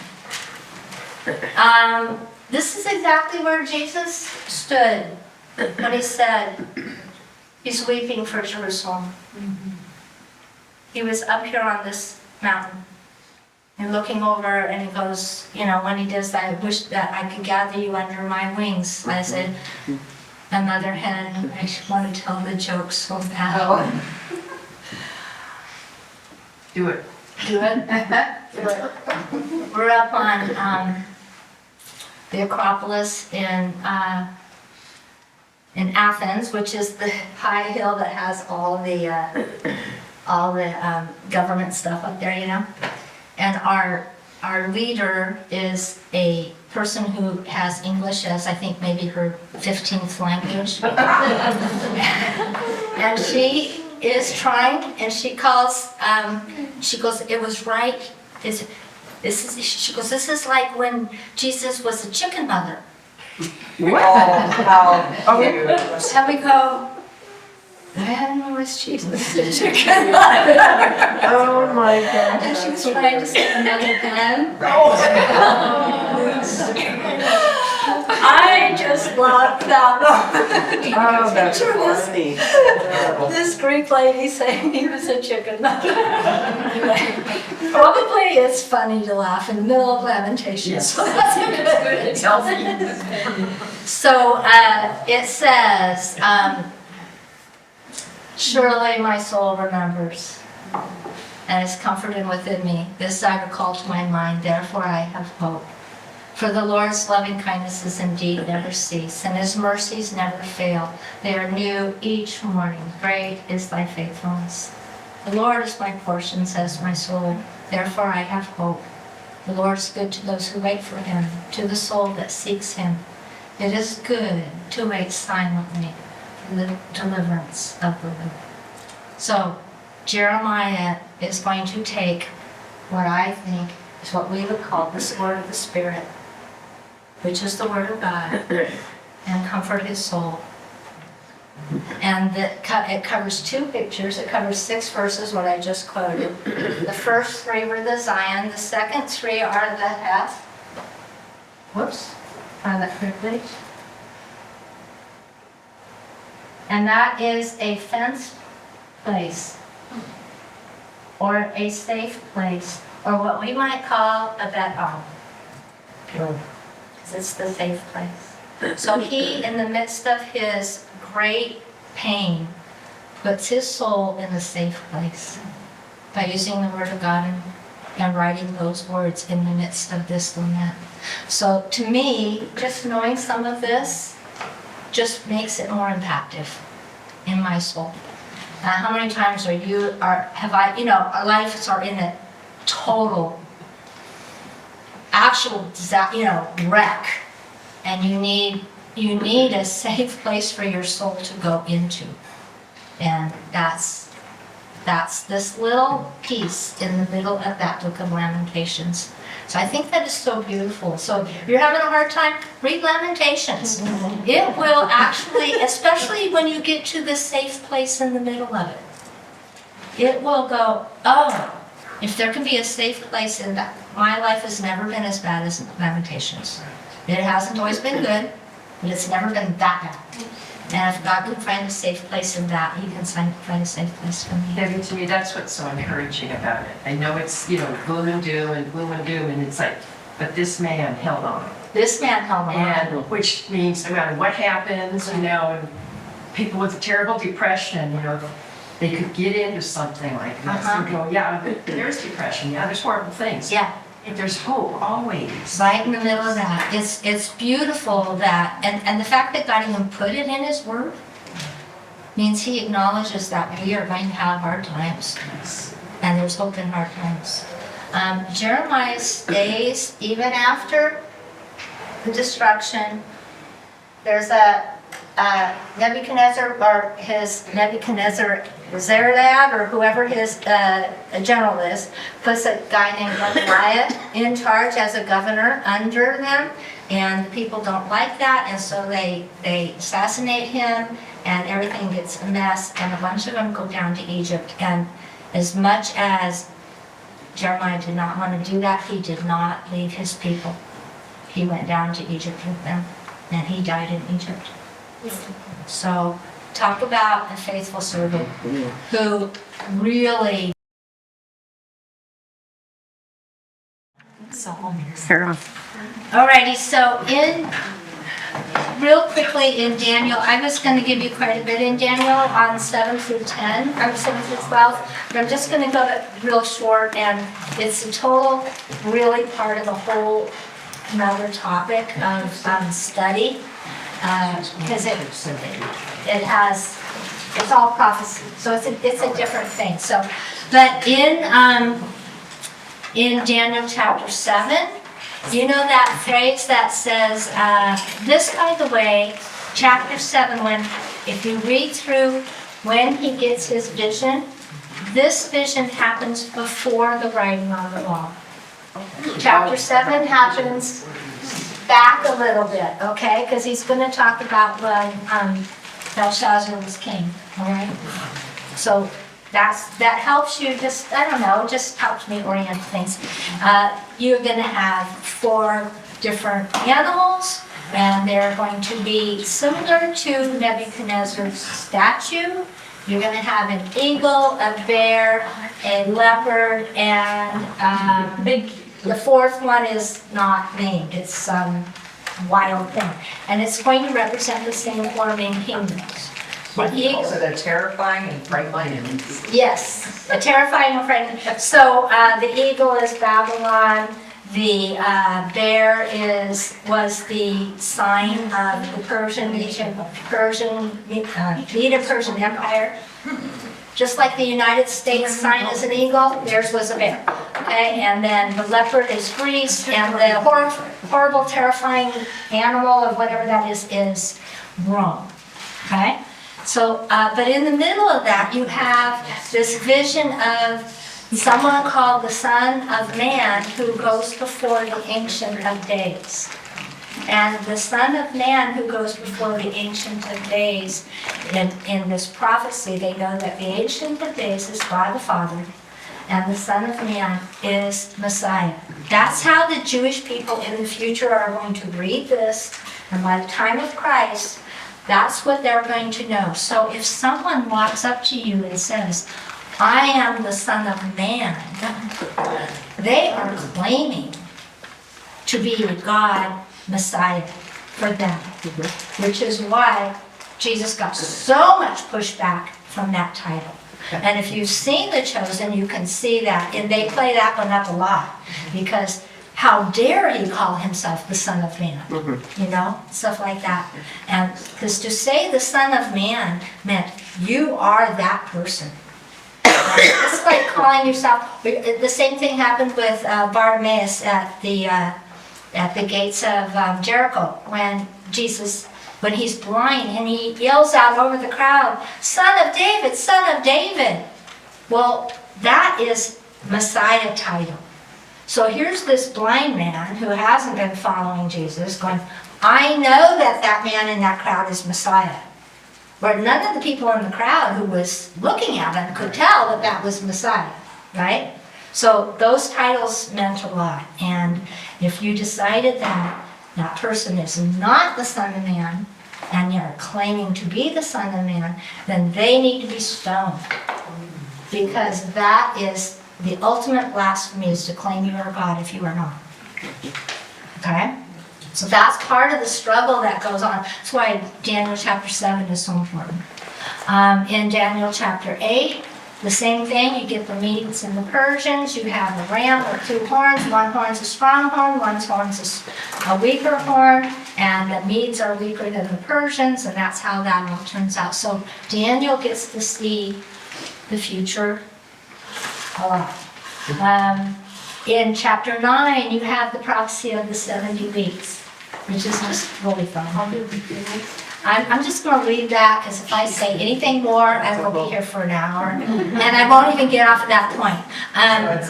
This is exactly where Jesus stood when he said he's weeping for Jerusalem. He was up here on this mountain and looking over, and he goes, when he does that, I wish that I could gather you under my wings. I said, my mother hen. I want to tell the joke so bad. Do it. Do it? We're up on the Acropolis in Athens, which is the high hill that has all the government stuff up there, you know. And our leader is a person who has English as I think maybe her 15th language, and she is trying, and she calls. She goes, "It was right." She goes, "This is like when Jesus was a chicken mother." How cute. And we go, "When was Jesus a chicken mother?" Oh my God. And she was trying to say another pen. I just loved that moment. Oh, that's Picture this- funny. This Greek lady saying he was a chicken mother. Probably it's funny to laugh in the middle of Lamentations. So that's a good. It's healthy. So it says, surely my soul remembers and is comforted within me. This I recall to my mind, therefore I have hope. For the Lord's loving kindnesses indeed never cease, and his mercies never fail. They are new each morning. Great is thy faithfulness. The Lord is my portion, says my soul. Therefore I have hope. The Lord is good to those who wait for him, to the soul that seeks him. It is good to wait silently for the deliverance of the Lord. So Jeremiah is going to take what I think is what we would call the sword of the Spirit, which is the Word of God, and comfort his soul. And it covers two pictures. It covers 6 verses, what I just quoted. The first 3 were the Zion. The second 3 are the Heth. Whoops, found that quickly. And that is a fenced place, or a safe place, or what we might call a Bethel. Because it's the safe place. So he, in the midst of his great pain, puts his soul in a safe place by using the Word of God and writing those words in the midst of this lament. So to me, just knowing some of this just makes it more impactful in my soul. How many times have I, our lives are in a total, actual, wreck, and you need a safe place for your soul to go into, and that's this little piece in the middle of that book of Lamentations. So I think that is so beautiful. So if you're having a hard time, read Lamentations. It will actually, especially when you get to the safe place in the middle of it, it will go, oh, if there can be a safe place in that. My life has never been as bad as Lamentations. It hasn't always been good, but it's never been that bad. And if God can find a safe place in that, he can find a safe place for me. Debbie, to me, that's what's so encouraging about it. I know it's, gloom and doom, and it's like, but this man held on. This man held on. And which means no matter what happens, and people with a terrible depression, they could get into something like this and go, yeah, there's depression, yeah, there's horrible things. Yeah. But there's hope always. Right in the middle of that. It's beautiful that, and the fact that God even put it in his word means he acknowledges that we are going to have hard times. And there's hope in hard times. Jeremiah stays even after the destruction. There's a Nebuchadnezzar, or his Nebuchadnezzar Zeradad, or whoever his general is, puts a guy named Goliath in charge as a governor under them, and the people don't like that, and so they assassinate him, and everything gets a mess, and a bunch of them go down to Egypt. And as much as Jeremiah did not want to do that, he did not leave his people. He went down to Egypt with them, and he died in Egypt. So talk about a faithful servant who really. Alrighty, so in real quickly in Daniel, I was going to give you quite a bit in Daniel on 7 through 10, or 7 through 12, but I'm just going to go real short, and it's a total, really part of a whole another topic of study, because it has, it's all prophecy, so it's a different thing. So, but in Daniel chapter 7, you know that phrase that says, this, by the way, chapter 7, if you read through when he gets his vision, this vision happens before the writing on the wall. Chapter 7 happens back a little bit, okay? Because he's going to talk about when Belshazzar was king, all right? So that helps you just, I don't know, just helps me orient things. You're going to have 4 different animals, and they're going to be similar to Nebuchadnezzar's statue. You're going to have an eagle, a bear, a leopard, and the 4th one is not named. It's some wild thing. And it's going to represent the same 4 main kingdoms. The eagle, So they're terrifying and frightening. yes, a terrifying and frightening. So the eagle is Babylon. The bear was the sign of the Medo-Persian Empire. Just like the United States sign is an eagle, theirs was a bear. Okay, and then the leopard is Greece, and the horrible, terrifying animal or whatever that is Rome. Okay, so but in the middle of that, you have this vision of someone called the Son of Man who goes before the Ancient of Days. And the Son of Man who goes before the Ancient of Days, in this prophecy, they know that the Ancient of Days is God the Father, and the Son of Man is Messiah. That's how the Jewish people in the future are going to read this, and by the time of Christ, that's what they're going to know. So if someone walks up to you and says, I am the Son of Man, they are claiming to be God Messiah for them, which is why Jesus got so much pushback from that title. And if you've seen The Chosen, you can see that, and they play that one up a lot, because how dare he call himself the Son of Man, you know, stuff like that. And because to say the Son of Man meant you are that person. It's like calling yourself, the same thing happened with Bartimaeus at the gates of Jericho, when he's blind and he yells out over the crowd, Son of David, Son of David. Well, that is Messiah title. So here's this blind man who hasn't been following Jesus going, I know that man in that crowd is Messiah. But none of the people in the crowd who was looking at him could tell that was Messiah, right? So those titles meant a lot. And if you decided that that person is not the Son of Man, and you're claiming to be the Son of Man, then they need to be stoned. Because that is the ultimate blasphemy, is to claim you are God if you are not. Okay? So that's part of the struggle that goes on. That's why Daniel chapter 7 is so important. In Daniel chapter 8, the same thing. You get the Medes and the Persians. You have a ram with 2 horns. One horn's a strong horn, one horn's a weaker horn. And the Medes are weaker than the Persians, and that's how that all turns out. So Daniel gets to see the future a lot. In chapter 9, you have the prophecy of the 70 weeks, which is just really fun. I'm just going to leave that, because if I say anything more, I will be here for an hour, and I won't even get off at that point.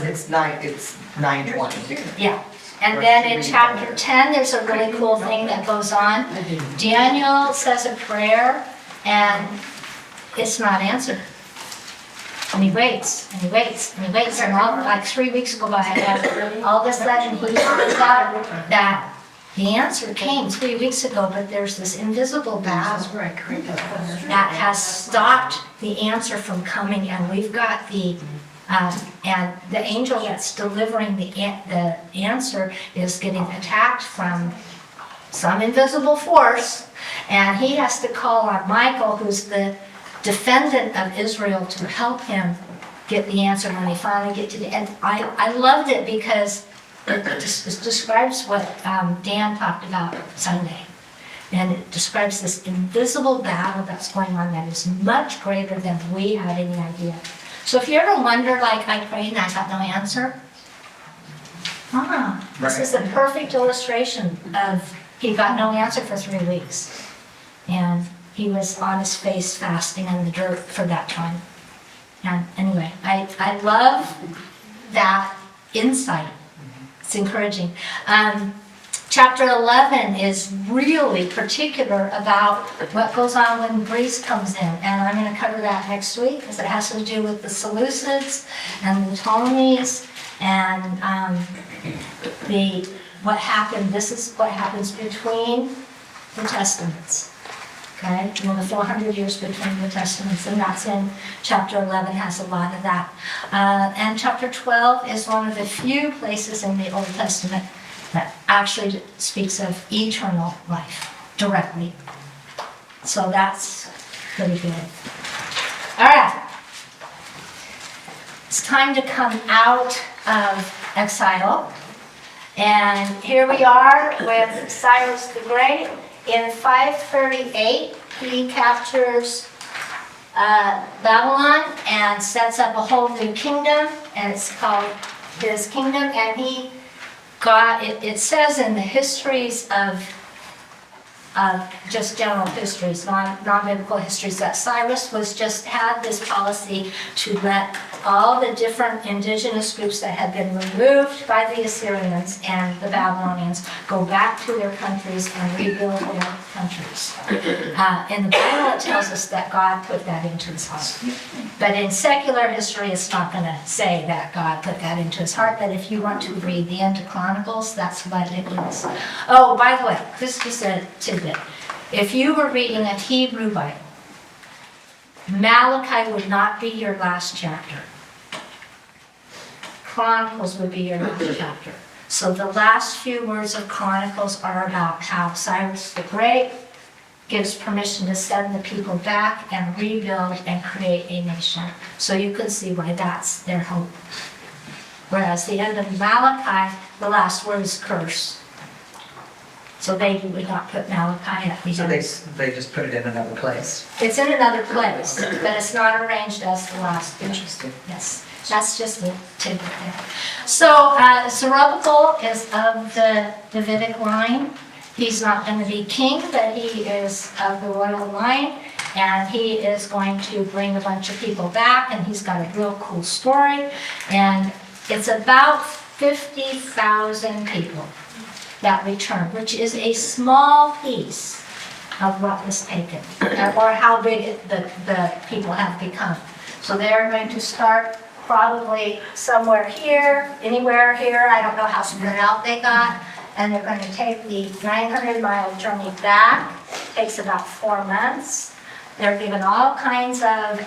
It's 9:20. Yeah. And then in chapter 10, there's a really cool thing that goes on. Daniel says a prayer, and it's not answered. And he waits, and he waits, and he waits, and all, like 3 weeks go by, and all of a sudden he finds out that the answer came 3 weeks ago, but there's this invisible battle that has stopped the answer from coming, and we've got and the angel that's delivering the answer is getting attacked from some invisible force, and he has to call on Michael, who's the defendant of Israel, to help him get the answer when they finally get to the end. I loved it because it describes what Dan talked about Sunday. And it describes this invisible battle that's going on that is much greater than we had any idea. So if you ever wonder, like, I prayed and I got no answer, this is a perfect illustration of he got no answer for 3 weeks. And he was on his face fasting in the dirt for that time. And anyway, I love that insight. It's encouraging. Chapter 11 is really particular about what goes on when Greece comes in. And I'm going to cover that next week because it has to do with the Seleucids and the Ptolemies and what happened. This is what happens between the Testaments. Okay, well, the 400 years between the Testaments, and that's in chapter 11, has a lot of that. And chapter 12 is one of the few places in the Old Testament that actually speaks of eternal life directly. So that's pretty good. All right. It's time to come out of exile. And here we are with Cyrus the Great. In 538, he captures Babylon and sets up a whole new kingdom, and it's called his kingdom. And he got, it says in the histories of just general histories, non-biblical histories, that Cyrus had this policy to let all the different indigenous groups that had been removed by the Assyrians and the Babylonians go back to their countries and rebuild their countries. In the Bible, it tells us that God put that into his heart. But in secular history, it's not going to say that God put that into his heart. But if you want to read the end of Chronicles, that's what it is. Oh, by the way, this is a tidbit. If you were reading a Hebrew Bible, Malachi would not be your last chapter. Chronicles would be your last chapter. So the last few words of Chronicles are about how Cyrus the Great gives permission to send the people back and rebuild and create a nation. So you can see why that's their hope. Whereas the end of Malachi, the last word is curse. So they would not put Malachi at the So end. they just put it in another place. It's in another place, but it's not arranged as the last. Interesting. Yes, that's just a tidbit there. So Zerubbabel is of the Davidic line. He's not going to be king, but he is of the royal line, and he is going to bring a bunch of people back, and he's got a real cool story. And it's about 50,000 people that return, which is a small piece of what was taken, or how big the people have become. So they're going to start probably somewhere here, anywhere here, I don't know how spread out they got, and they're going to take the 900-mile journey back. It takes about 4 months. They're given all kinds of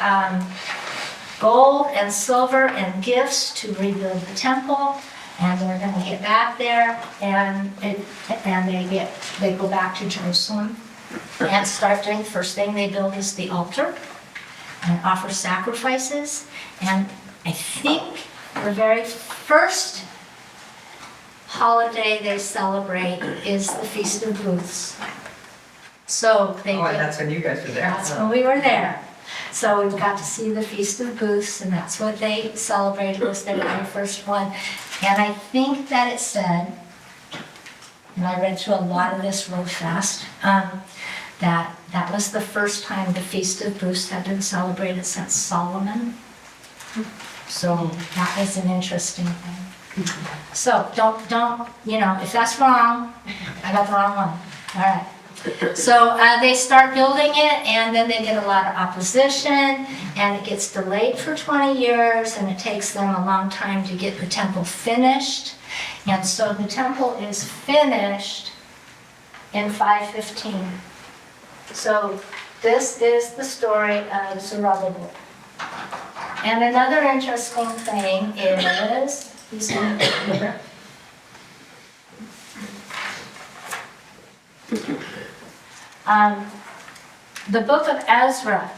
gold and silver and gifts to rebuild the temple. And they're going to get back there, and they go back to Jerusalem and start doing, the first thing they build is the altar and offer sacrifices. And I think the very first holiday they celebrate is the Feast of Booths. So they Oh, and that's when you guys were there. That's when we were there. So we got to see the Feast of Booths, and that's what they celebrated, was their very first one. And I think that it said, and I read through a lot of this real fast, that was the first time the Feast of Booths had been celebrated since Solomon. So that was an interesting thing. So don't, if that's wrong, I got the wrong one. All right. So they start building it, and then they get a lot of opposition, and it gets delayed for 20 years, and it takes them a long time to get the temple finished. And so the temple is finished in 515. So this is the story of Zerubbabel. And another interesting thing is, he's going to here. The book of Ezra.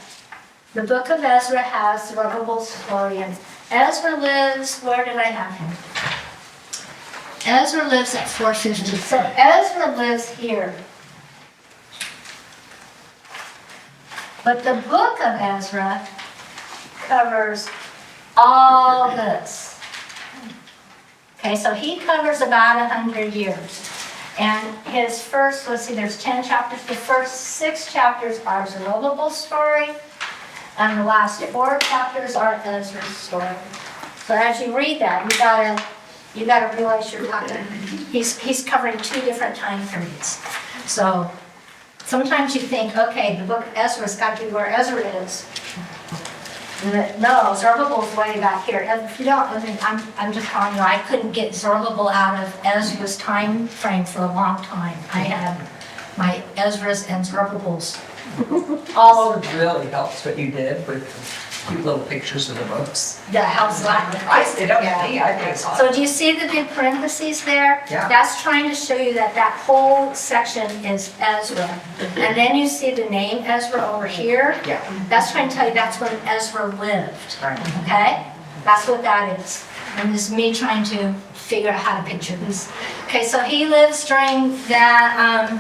The book of Ezra has Zerubbabel's story, and Ezra lives, where did I have him? Ezra lives at 450. So Ezra lives here. But the book of Ezra covers all this. Okay, so he covers about 100 years. And his first, let's see, there's 10 chapters. The first 6 chapters are Zerubbabel's story, and the last 4 chapters are Ezra's story. So as you read that, you gotta realize you're talking. He's covering 2 different time periods. So sometimes you think, okay, the book of Ezra's got to be where Ezra is. No, Zerubbabel's way back here. And if you don't, I mean, I'm just telling you, I couldn't get Zerubbabel out of Ezra's time frame for a long time. I had my Ezra's and Zerubbabel's all over It really helps what you did with cute little pictures of the books. the house. I stayed up with me, I think it's So do you see the big parentheses there? Yeah. That's trying to show you that that whole section is Ezra. And then you see the name Ezra over here. Yeah. That's trying to tell you that's when Ezra lived. Right. Okay? That's what that is. And this is me trying to figure out how to picture this. Okay, so he lives during that,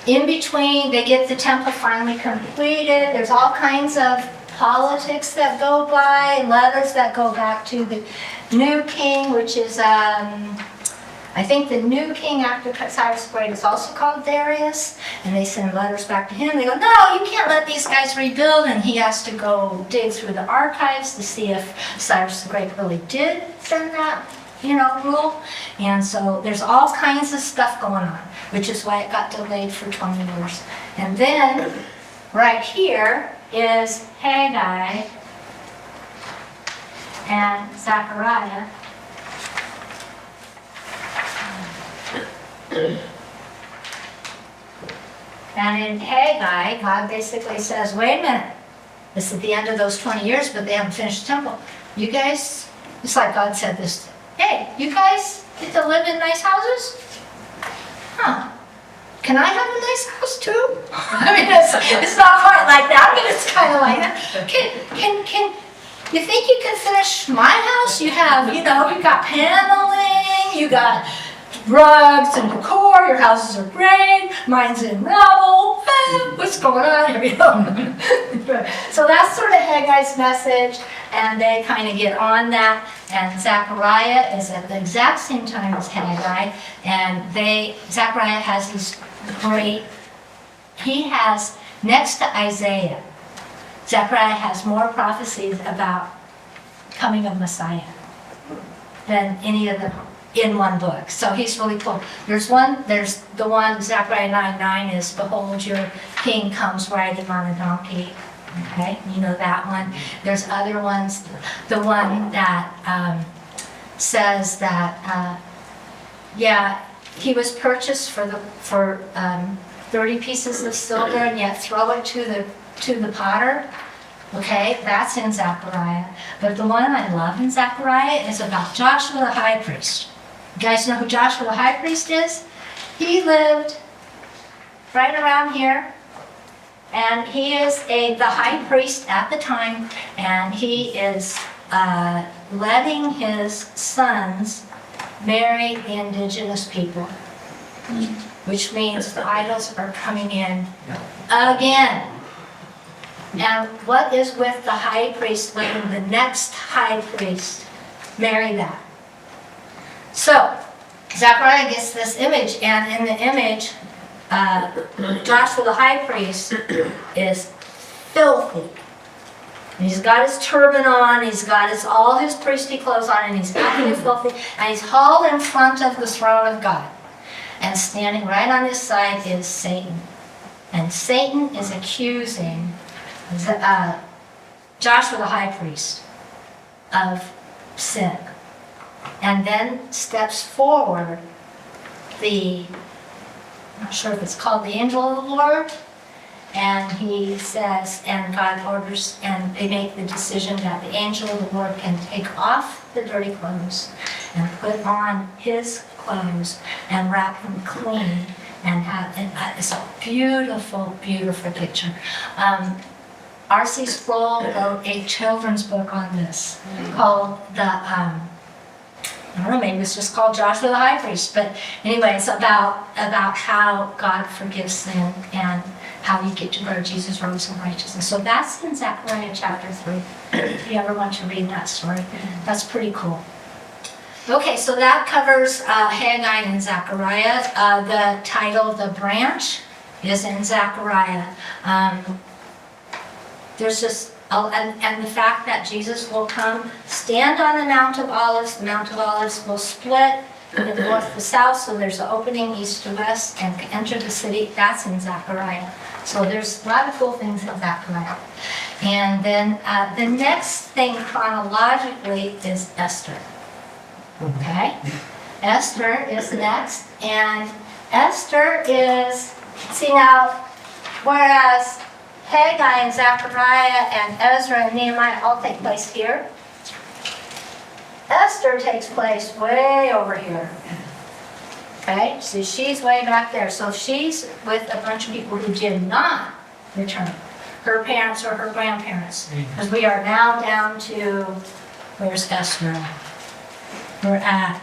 in between, they get the temple finally completed. There's all kinds of politics that go by, letters that go back to the new king, which is, I think the new king after Cyrus the Great is also called Darius. And they send letters back to him. They go, no, you can't let these guys rebuild. And he has to go dig through the archives to see if Cyrus the Great really did send that, rule. And so there's all kinds of stuff going on, which is why it got delayed for 20 years. And then right here is Haggai and Zechariah. And in Haggai, God basically says, wait a minute, this is the end of those 20 years, but they haven't finished the temple. You guys, it's like God said this, hey, you guys get to live in nice houses? Huh. Can I have a nice house too? I mean, it's not quite like that, but it's kind of like that. Can you think you can finish my house? You have, you've got paneling, you got rugs and decor, your houses are great, mine's in rubble, what's going on here? So that's sort of Haggai's message, and they kind of get on that, and Zechariah is at the exact same time as Haggai, and Zechariah has these great, he has, next to Isaiah, Zechariah has more prophecies about coming of Messiah than any of them in one book. So he's really cool. There's the one, Zechariah 9:9 is, behold, your king comes riding on a donkey. Okay, you know that one. There's other ones. The one that says that, he was purchased for 30 pieces of silver, and yet throw it to the potter. Okay, that's in Zechariah. But the one I love in Zechariah is about Joshua the high priest. You guys know who Joshua the high priest is? He lived right around here, and he is the high priest at the time, and he is letting his sons marry the indigenous people, which means the idols are coming in again. And what is with the high priest letting the next high priest marry that? So, Zechariah gets this image, and in the image, Joshua the high priest is filthy. He's got his turban on, he's got all his priestly clothes on, and he's acting filthy, and he's hauled in front of the throne of God. And standing right on his side is Satan. And Satan is accusing Joshua the high priest of sin. And then steps forward I'm not sure if it's called the angel of the Lord, and he says, and God orders, and they make the decision that the angel of the Lord can take off the dirty clothes and put on his clothes and wrap him clean and it's a beautiful, beautiful picture. R.C. Sproul wrote a children's book on this called I don't know, maybe it's just called Joshua the High Priest, but anyway, it's about how God forgives sin and how you get to grow Jesus' robes of righteousness. So that's in Zechariah chapter 3, if you ever want to read that story. That's pretty cool. Okay, so that covers Haggai and Zechariah. The title, The Branch, is in Zechariah. There's just, and the fact that Jesus will come, stand on the Mount of Olives. The Mount of Olives will split in the north to south, so there's an opening east to west, and enter the city. That's in Zechariah. So there's a lot of cool things in Zechariah. And then the next thing chronologically is Esther. Okay? Esther is next, and Esther is, see now, whereas Haggai and Zechariah and Ezra and Nehemiah all take place here, Esther takes place way over here. Okay, so she's way back there. So she's with a bunch of people who did not return, her parents or her grandparents. Because we are now down to, where's Esther? We're at,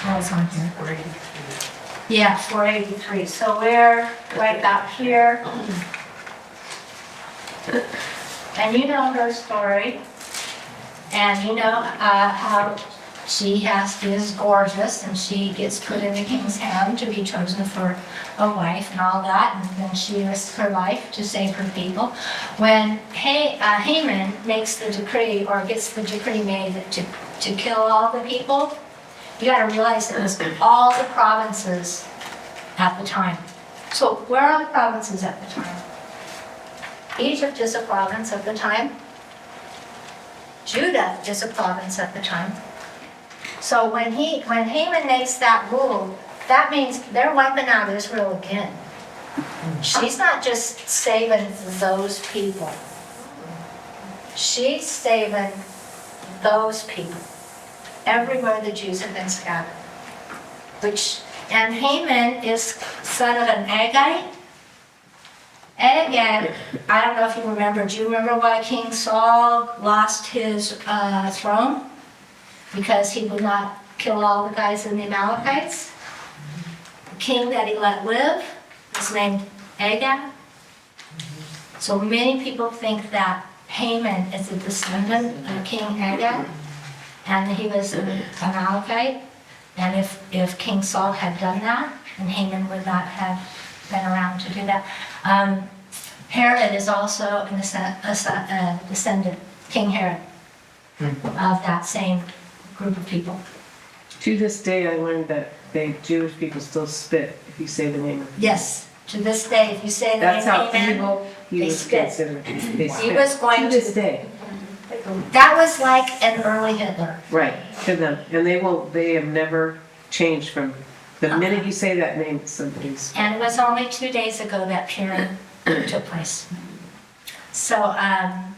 what was on here? 483. Yeah, 483. So we're right about here. And you know her story. And you know how she is gorgeous, and she gets put in the king's hand to be chosen for a wife and all that, and then she risks her life to save her people. When Haman makes the decree, or gets the decree made to kill all the people, you got to realize it was all the provinces at the time. So where are the provinces at the time? Egypt is a province at the time. Judah is a province at the time. So when Haman makes that rule, that means they're wiping out Israel again. She's not just saving those people. She's saving those people. Everywhere the Jews have been scattered. And Haman is son of an Agagite. Agag, I don't know if you remember, do you remember why King Saul lost his throne? Because he would not kill all the guys in the Amalekites. The king that he let live is named Agag. So many people think that Haman is a descendant of King Agag, and he was an Amalekite. And if King Saul had done that, then Haman would not have been around to do that. Herod is also a descendant, King Herod, of that same group of people. To this day, I learned that Jewish people still spit if you say the name of. Yes, to this day, if you say the That's name how Haman, evil he they was spit. considered. They He spit. was going to this day. That was like an early Hitler. Right, to them. And they have never changed from the minute you say that name, somebody's. And it was only 2 days ago that Purim took place. So, I'm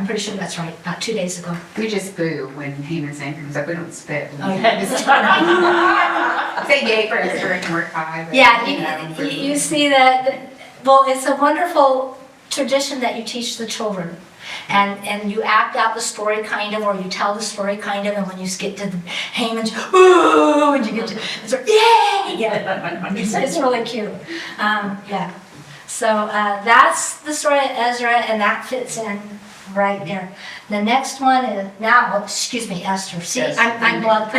pretty sure that's right, about 2 days ago. We just boo when Haman's name comes up. We don't spit. Oh, yeah. Say yay for Esther and Mordecai. but, Yeah, you see that, well, it's a wonderful tradition that you teach the children. And you act out the story kind of, or you tell the story kind of, and when you get to the Haman's, ooh, and you get to, it's like, yay! Yeah, it's really cute. Yeah. So that's the story of Ezra, and that fits in right there. The next one is Esther. See, I'm blood.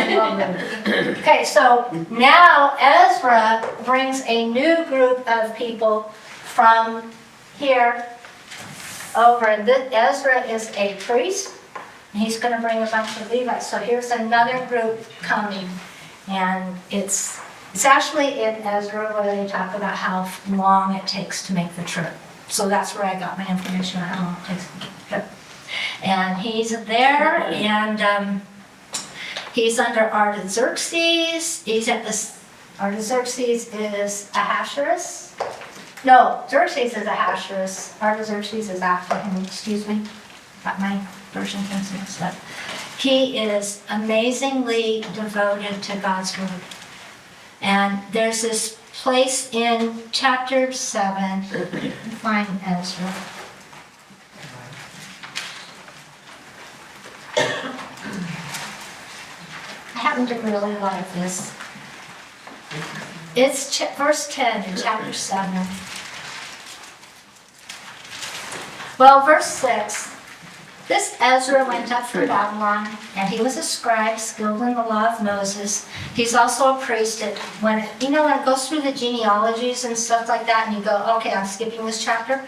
Okay, so now Ezra brings a new group of people from here over. Ezra is a priest, and he's going to bring a bunch of Levites. So here's another group coming, and it's actually in Ezra where they talk about how long it takes to make the trip. So that's where I got my information on how long it takes to make the trip. And he's there, and he's under Artaxerxes. Artaxerxes is Ahasuerus. No, Xerxes is Ahasuerus. Artaxerxes is after him, excuse me. Got my version mixed up. He is amazingly devoted to God's word. And there's this place in chapter 7, find Ezra. I happen to really like this. It's verse 10 in chapter 7. Well, verse 6. This Ezra went up from Babylon, and he was a scribe skilled in the law of Moses. He's also a priest. When it goes through the genealogies and stuff like that, and you go, okay, I'm skipping this chapter,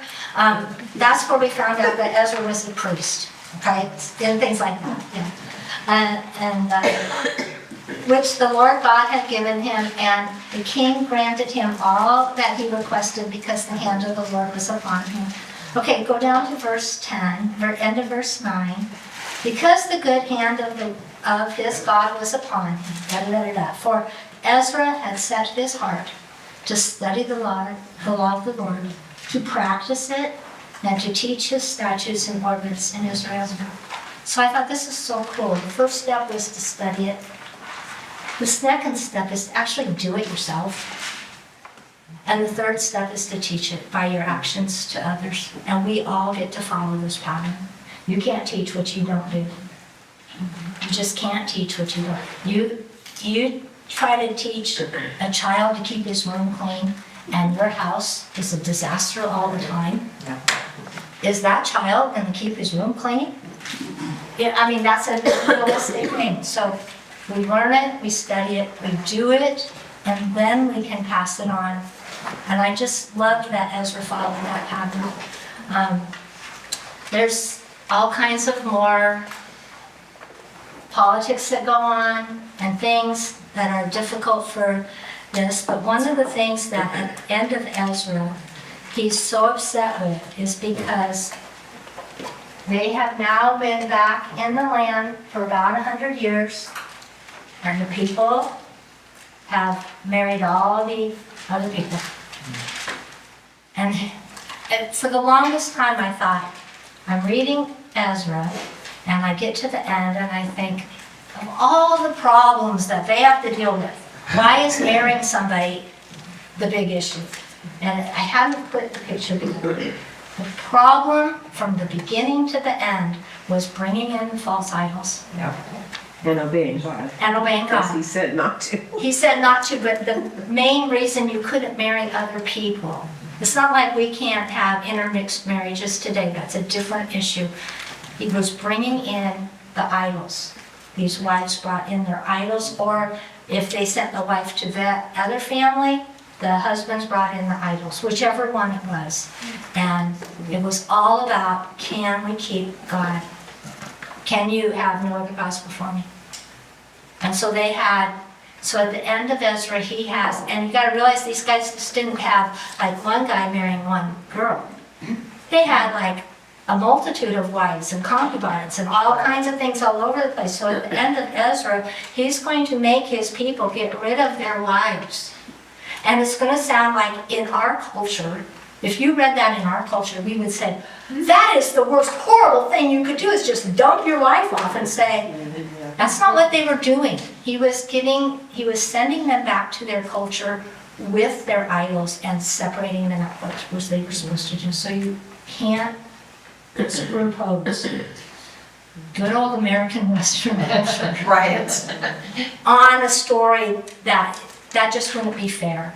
that's where we found out that Ezra was a priest, okay? And things like that, yeah. Which the Lord God had given him, and the king granted him all that he requested because the hand of the Lord was upon him. Okay, go down to verse 10, end of verse 9. Because the good hand of his God was upon him, for Ezra had set his heart to study the law of the Lord, to practice it, and to teach his statutes and ordinances in Israel. So I thought this is so cool. The first step was to study it. The second step is to actually do it yourself. And the third step is to teach it by your actions to others. And we all get to follow this pattern. You can't teach what you don't do. You just can't teach what you don't. You try to teach a child to keep his room clean, and your house is a disaster all the time. Is that child going to keep his room clean? Yeah, I mean, that's a realistic thing. So we learn it, we study it, we do it, and then we can pass it on. And I just love that Ezra followed that pattern. There's all kinds of more politics that go on and things that are difficult for this, but one of the things that at the end of Ezra he's so upset with is because they have now been back in the land for about 100 years, and the people have married all the other people. And for the longest time I thought, I'm reading Ezra, and I get to the end and I think of all the problems that they have to deal with. Why is marrying somebody the big issue? And I hadn't put the picture together. The problem from the beginning to the end was bringing in false idols. And obeying God. And obeying Because God. he said not to. He said not to, but the main reason you couldn't marry other people. It's not like we can't have intermixed marriages today. That's a different issue. He was bringing in the idols. These wives brought in their idols, or if they sent the wife to that other family, the husbands brought in the idols, whichever one it was. And it was all about, can we keep God? Can you have no other gods before me? And so they had, so at the end of Ezra, he has, and you gotta realize these guys just didn't have like one guy marrying one girl. They had like a multitude of wives and concubines and all kinds of things all over the place. So at the end of Ezra, he's going to make his people get rid of their wives. And it's going to sound like in our culture, if you read that in our culture, we would say, that is the worst horrible thing you could do, is just dump your wife off and say, that's not what they were doing. He was sending them back to their culture with their idols and separating them out, what they were supposed to do. So you can't superimpose good old American Western culture Right. on a story that just wouldn't be fair.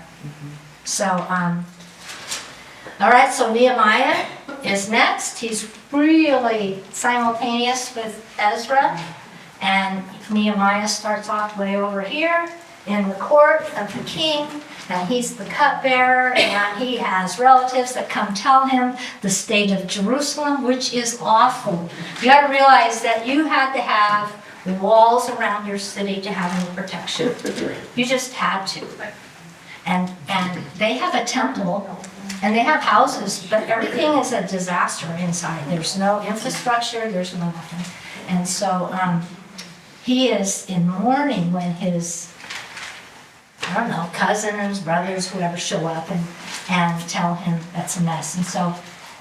So, all right, so Nehemiah is next. He's really simultaneous with Ezra, and Nehemiah starts off way over here in the court of the king, and he's the cupbearer, and he has relatives that come tell him the state of Jerusalem, which is awful. You got to realize that you had to have walls around your city to have any protection. You just had to. And they have a temple, and they have houses, but everything is a disaster inside. There's no infrastructure, there's no nothing. And so he is in mourning when his, I don't know, cousins, brothers, whoever show up and tell him that's a mess. And so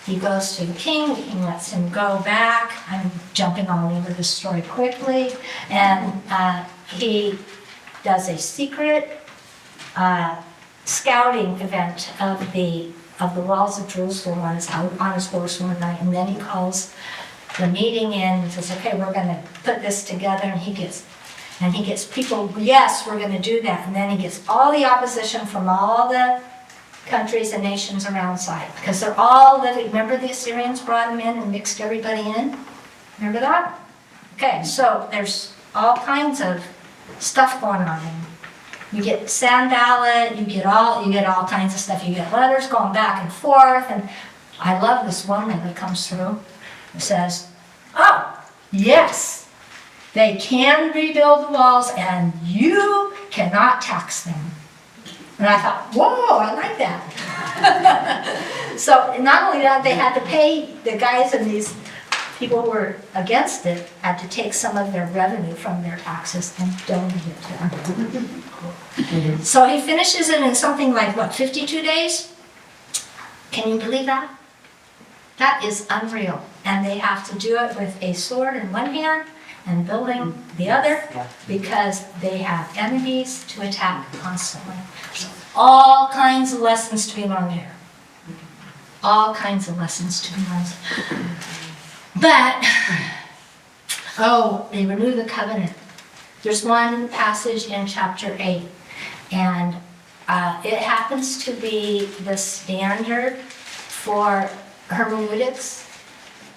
he goes to the king lets him go back. I'm jumping all over this story quickly. And he does a secret scouting event of the walls of Jerusalem on his horse one night, and then he calls the meeting in and says, okay, we're gonna put this together, and he gets people, yes, we're gonna do that, and then he gets all the opposition from all the countries and nations around side, because they're all living, remember the Assyrians brought them in and mixed everybody in? Remember that? Okay, so there's all kinds of stuff going on. You get Sanballat, you get all kinds of stuff. You get letters going back and forth, and I love this one that comes through. It says, oh, yes, they can rebuild the walls and you cannot tax them. And I thought, whoa, I like that. So not only that, they had to pay the guys, and these people who were against it had to take some of their revenue from their taxes and donate it to them. So he finishes it in something like, what, 52 days? Can you believe that? That is unreal. And they have to do it with a sword in one hand and building the other, because they have enemies to attack constantly. So all kinds of lessons to be learned here. All kinds of lessons to be learned. But, they renew the covenant. There's one passage in chapter 8, and it happens to be the standard for hermeneutics,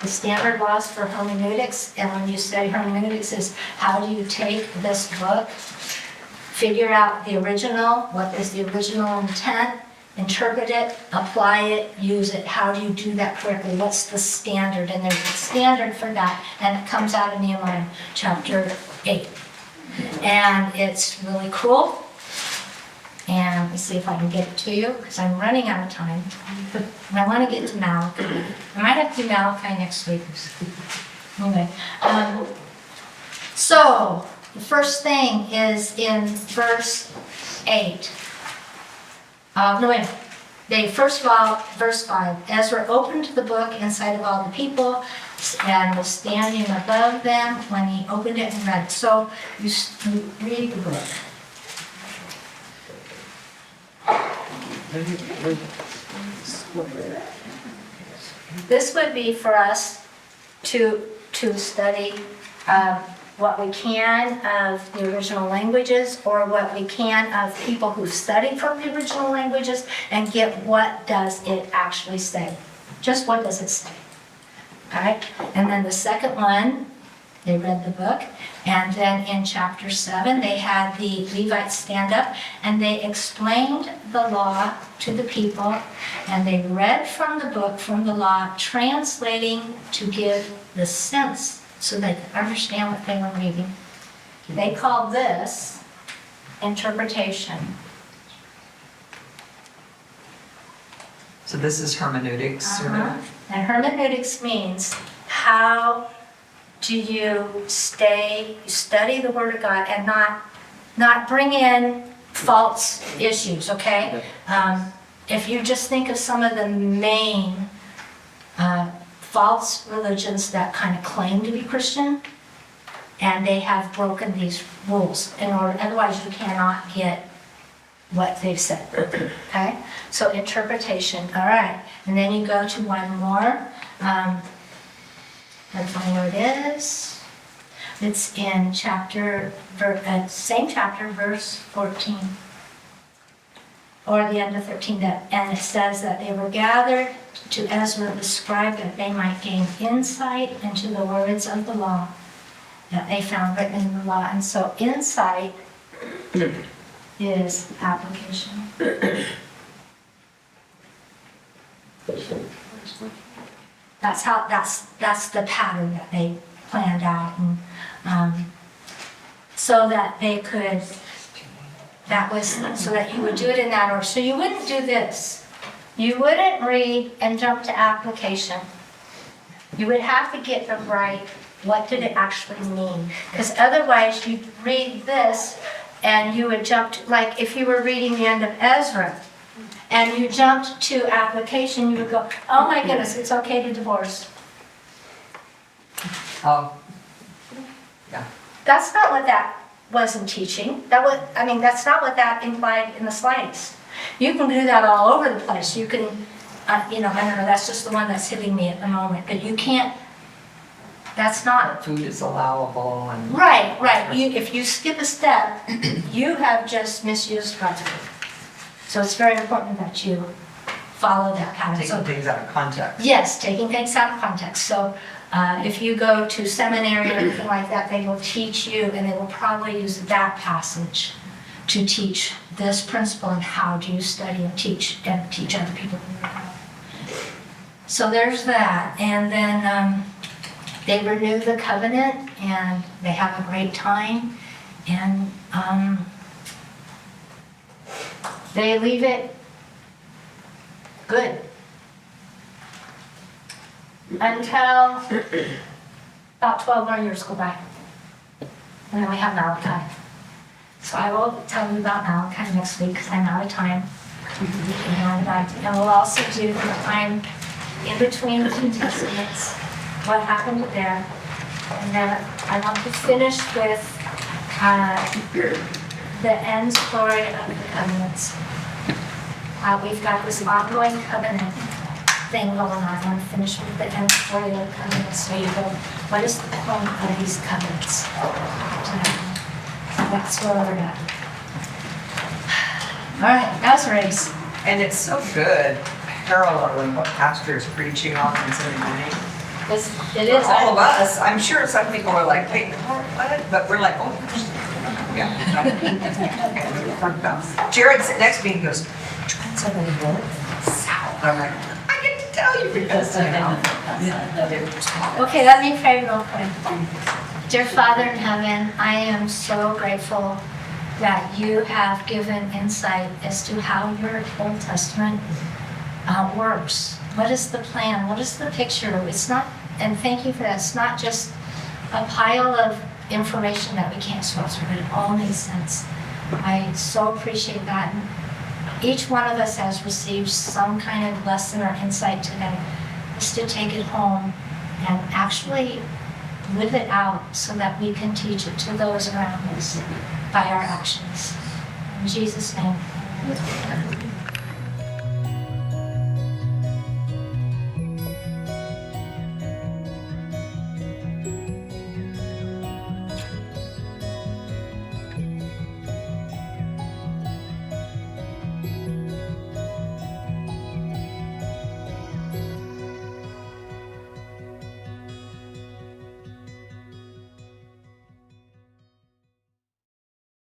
the standard laws for hermeneutics. And when you study hermeneutics, is how do you take this book, figure out the original, what is the original intent, interpret it, apply it, use it. How do you do that correctly? What's the standard? And there's a standard for that, and it comes out of Nehemiah chapter 8. And it's really cool. And let's see if I can get it to you, because I'm running out of time. But I want to get to Malachi. I might have to do Malachi next week. Anyway, so the first thing is in verse 8. First of all, verse 5, Ezra opened the book in sight of all the people and was standing above them when he opened it and read it. So you read the book. This would be for us to study what we can of the original languages, or what we can of people who studied from the original languages, and get what does it actually say. Just what does it say? All right? And then the second one, they read the book. And then in chapter 7, they had the Levites stand up and they explained the law to the people. And they read from the book, from the law, translating to give the sense so they could understand what they were reading. They called this interpretation. So this is hermeneutics, And hermeneutics means how do you study the Word of God and not bring in false issues, okay? If you just think of some of the main false religions that kind of claim to be Christian, and they have broken these rules in order, otherwise you cannot get what they've said, okay? So interpretation, all right. And then you go to one more. Let's find where it is. It's in same chapter, verse 14. Or the end of 13, and it says that they were gathered to Ezra the scribe that they might gain insight into the words of the law that they found written in the law. And so insight is application. That's the pattern that they planned out, and so that they could. That was so that you would do it in that order. So you wouldn't do this. You wouldn't read and jump to application. You would have to get the right. What did it actually mean? Because otherwise, you'd read this, and you would jump to, like if you were reading the end of Ezra, and you jumped to application, you would go, oh my goodness, it's okay to divorce. Oh, That's not what that wasn't teaching. That's not what that implied in the slides. You can do that all over the place. You can, I don't know, that's just the one that's hitting me at the moment, but you can't, that's not, Food is allowable and. right. If you skip a step, you have just misused God's word. So it's very important that you follow that pattern. Taking So things out of context. yes, taking things out of context. So if you go to seminary or anything like that, they will teach you, and they will probably use that passage to teach this principle and how do you study and teach other people. So there's that. And then they renew the covenant, and they have a great time. And they leave it good. Until about 12 more years go by. And then we have Malachi. So I will tell you about Malachi next week because I'm out of time. And we'll also do the time in between the two testaments, what happened there. And then I want to finish with the end story of the covenants. We've got this ongoing covenant thing going on. I want to finish with the end story of the covenants. So you go, what is the point of these covenants? That's where we're at. All right, that's race. And it's so good paralleling what Pastor is preaching on in Sunday morning. It is. All of us, I'm sure some people are like, wait, what? But we're like, oh, yeah. Jared sitting next to me and goes, "Tried something north, south." I'm like, I get to tell you because Okay, let me pray real quick. Dear Father in heaven, I am so grateful that you have given insight as to how your Old Testament works. What is the plan? What is the picture? It's not, and thank you for that, it's not just a pile of information that we can't sort through, but it all makes sense. I so appreciate that. And each one of us has received some kind of lesson or insight today, is to take it home and actually live it out so that we can teach it to those around us by our actions. In Jesus' name.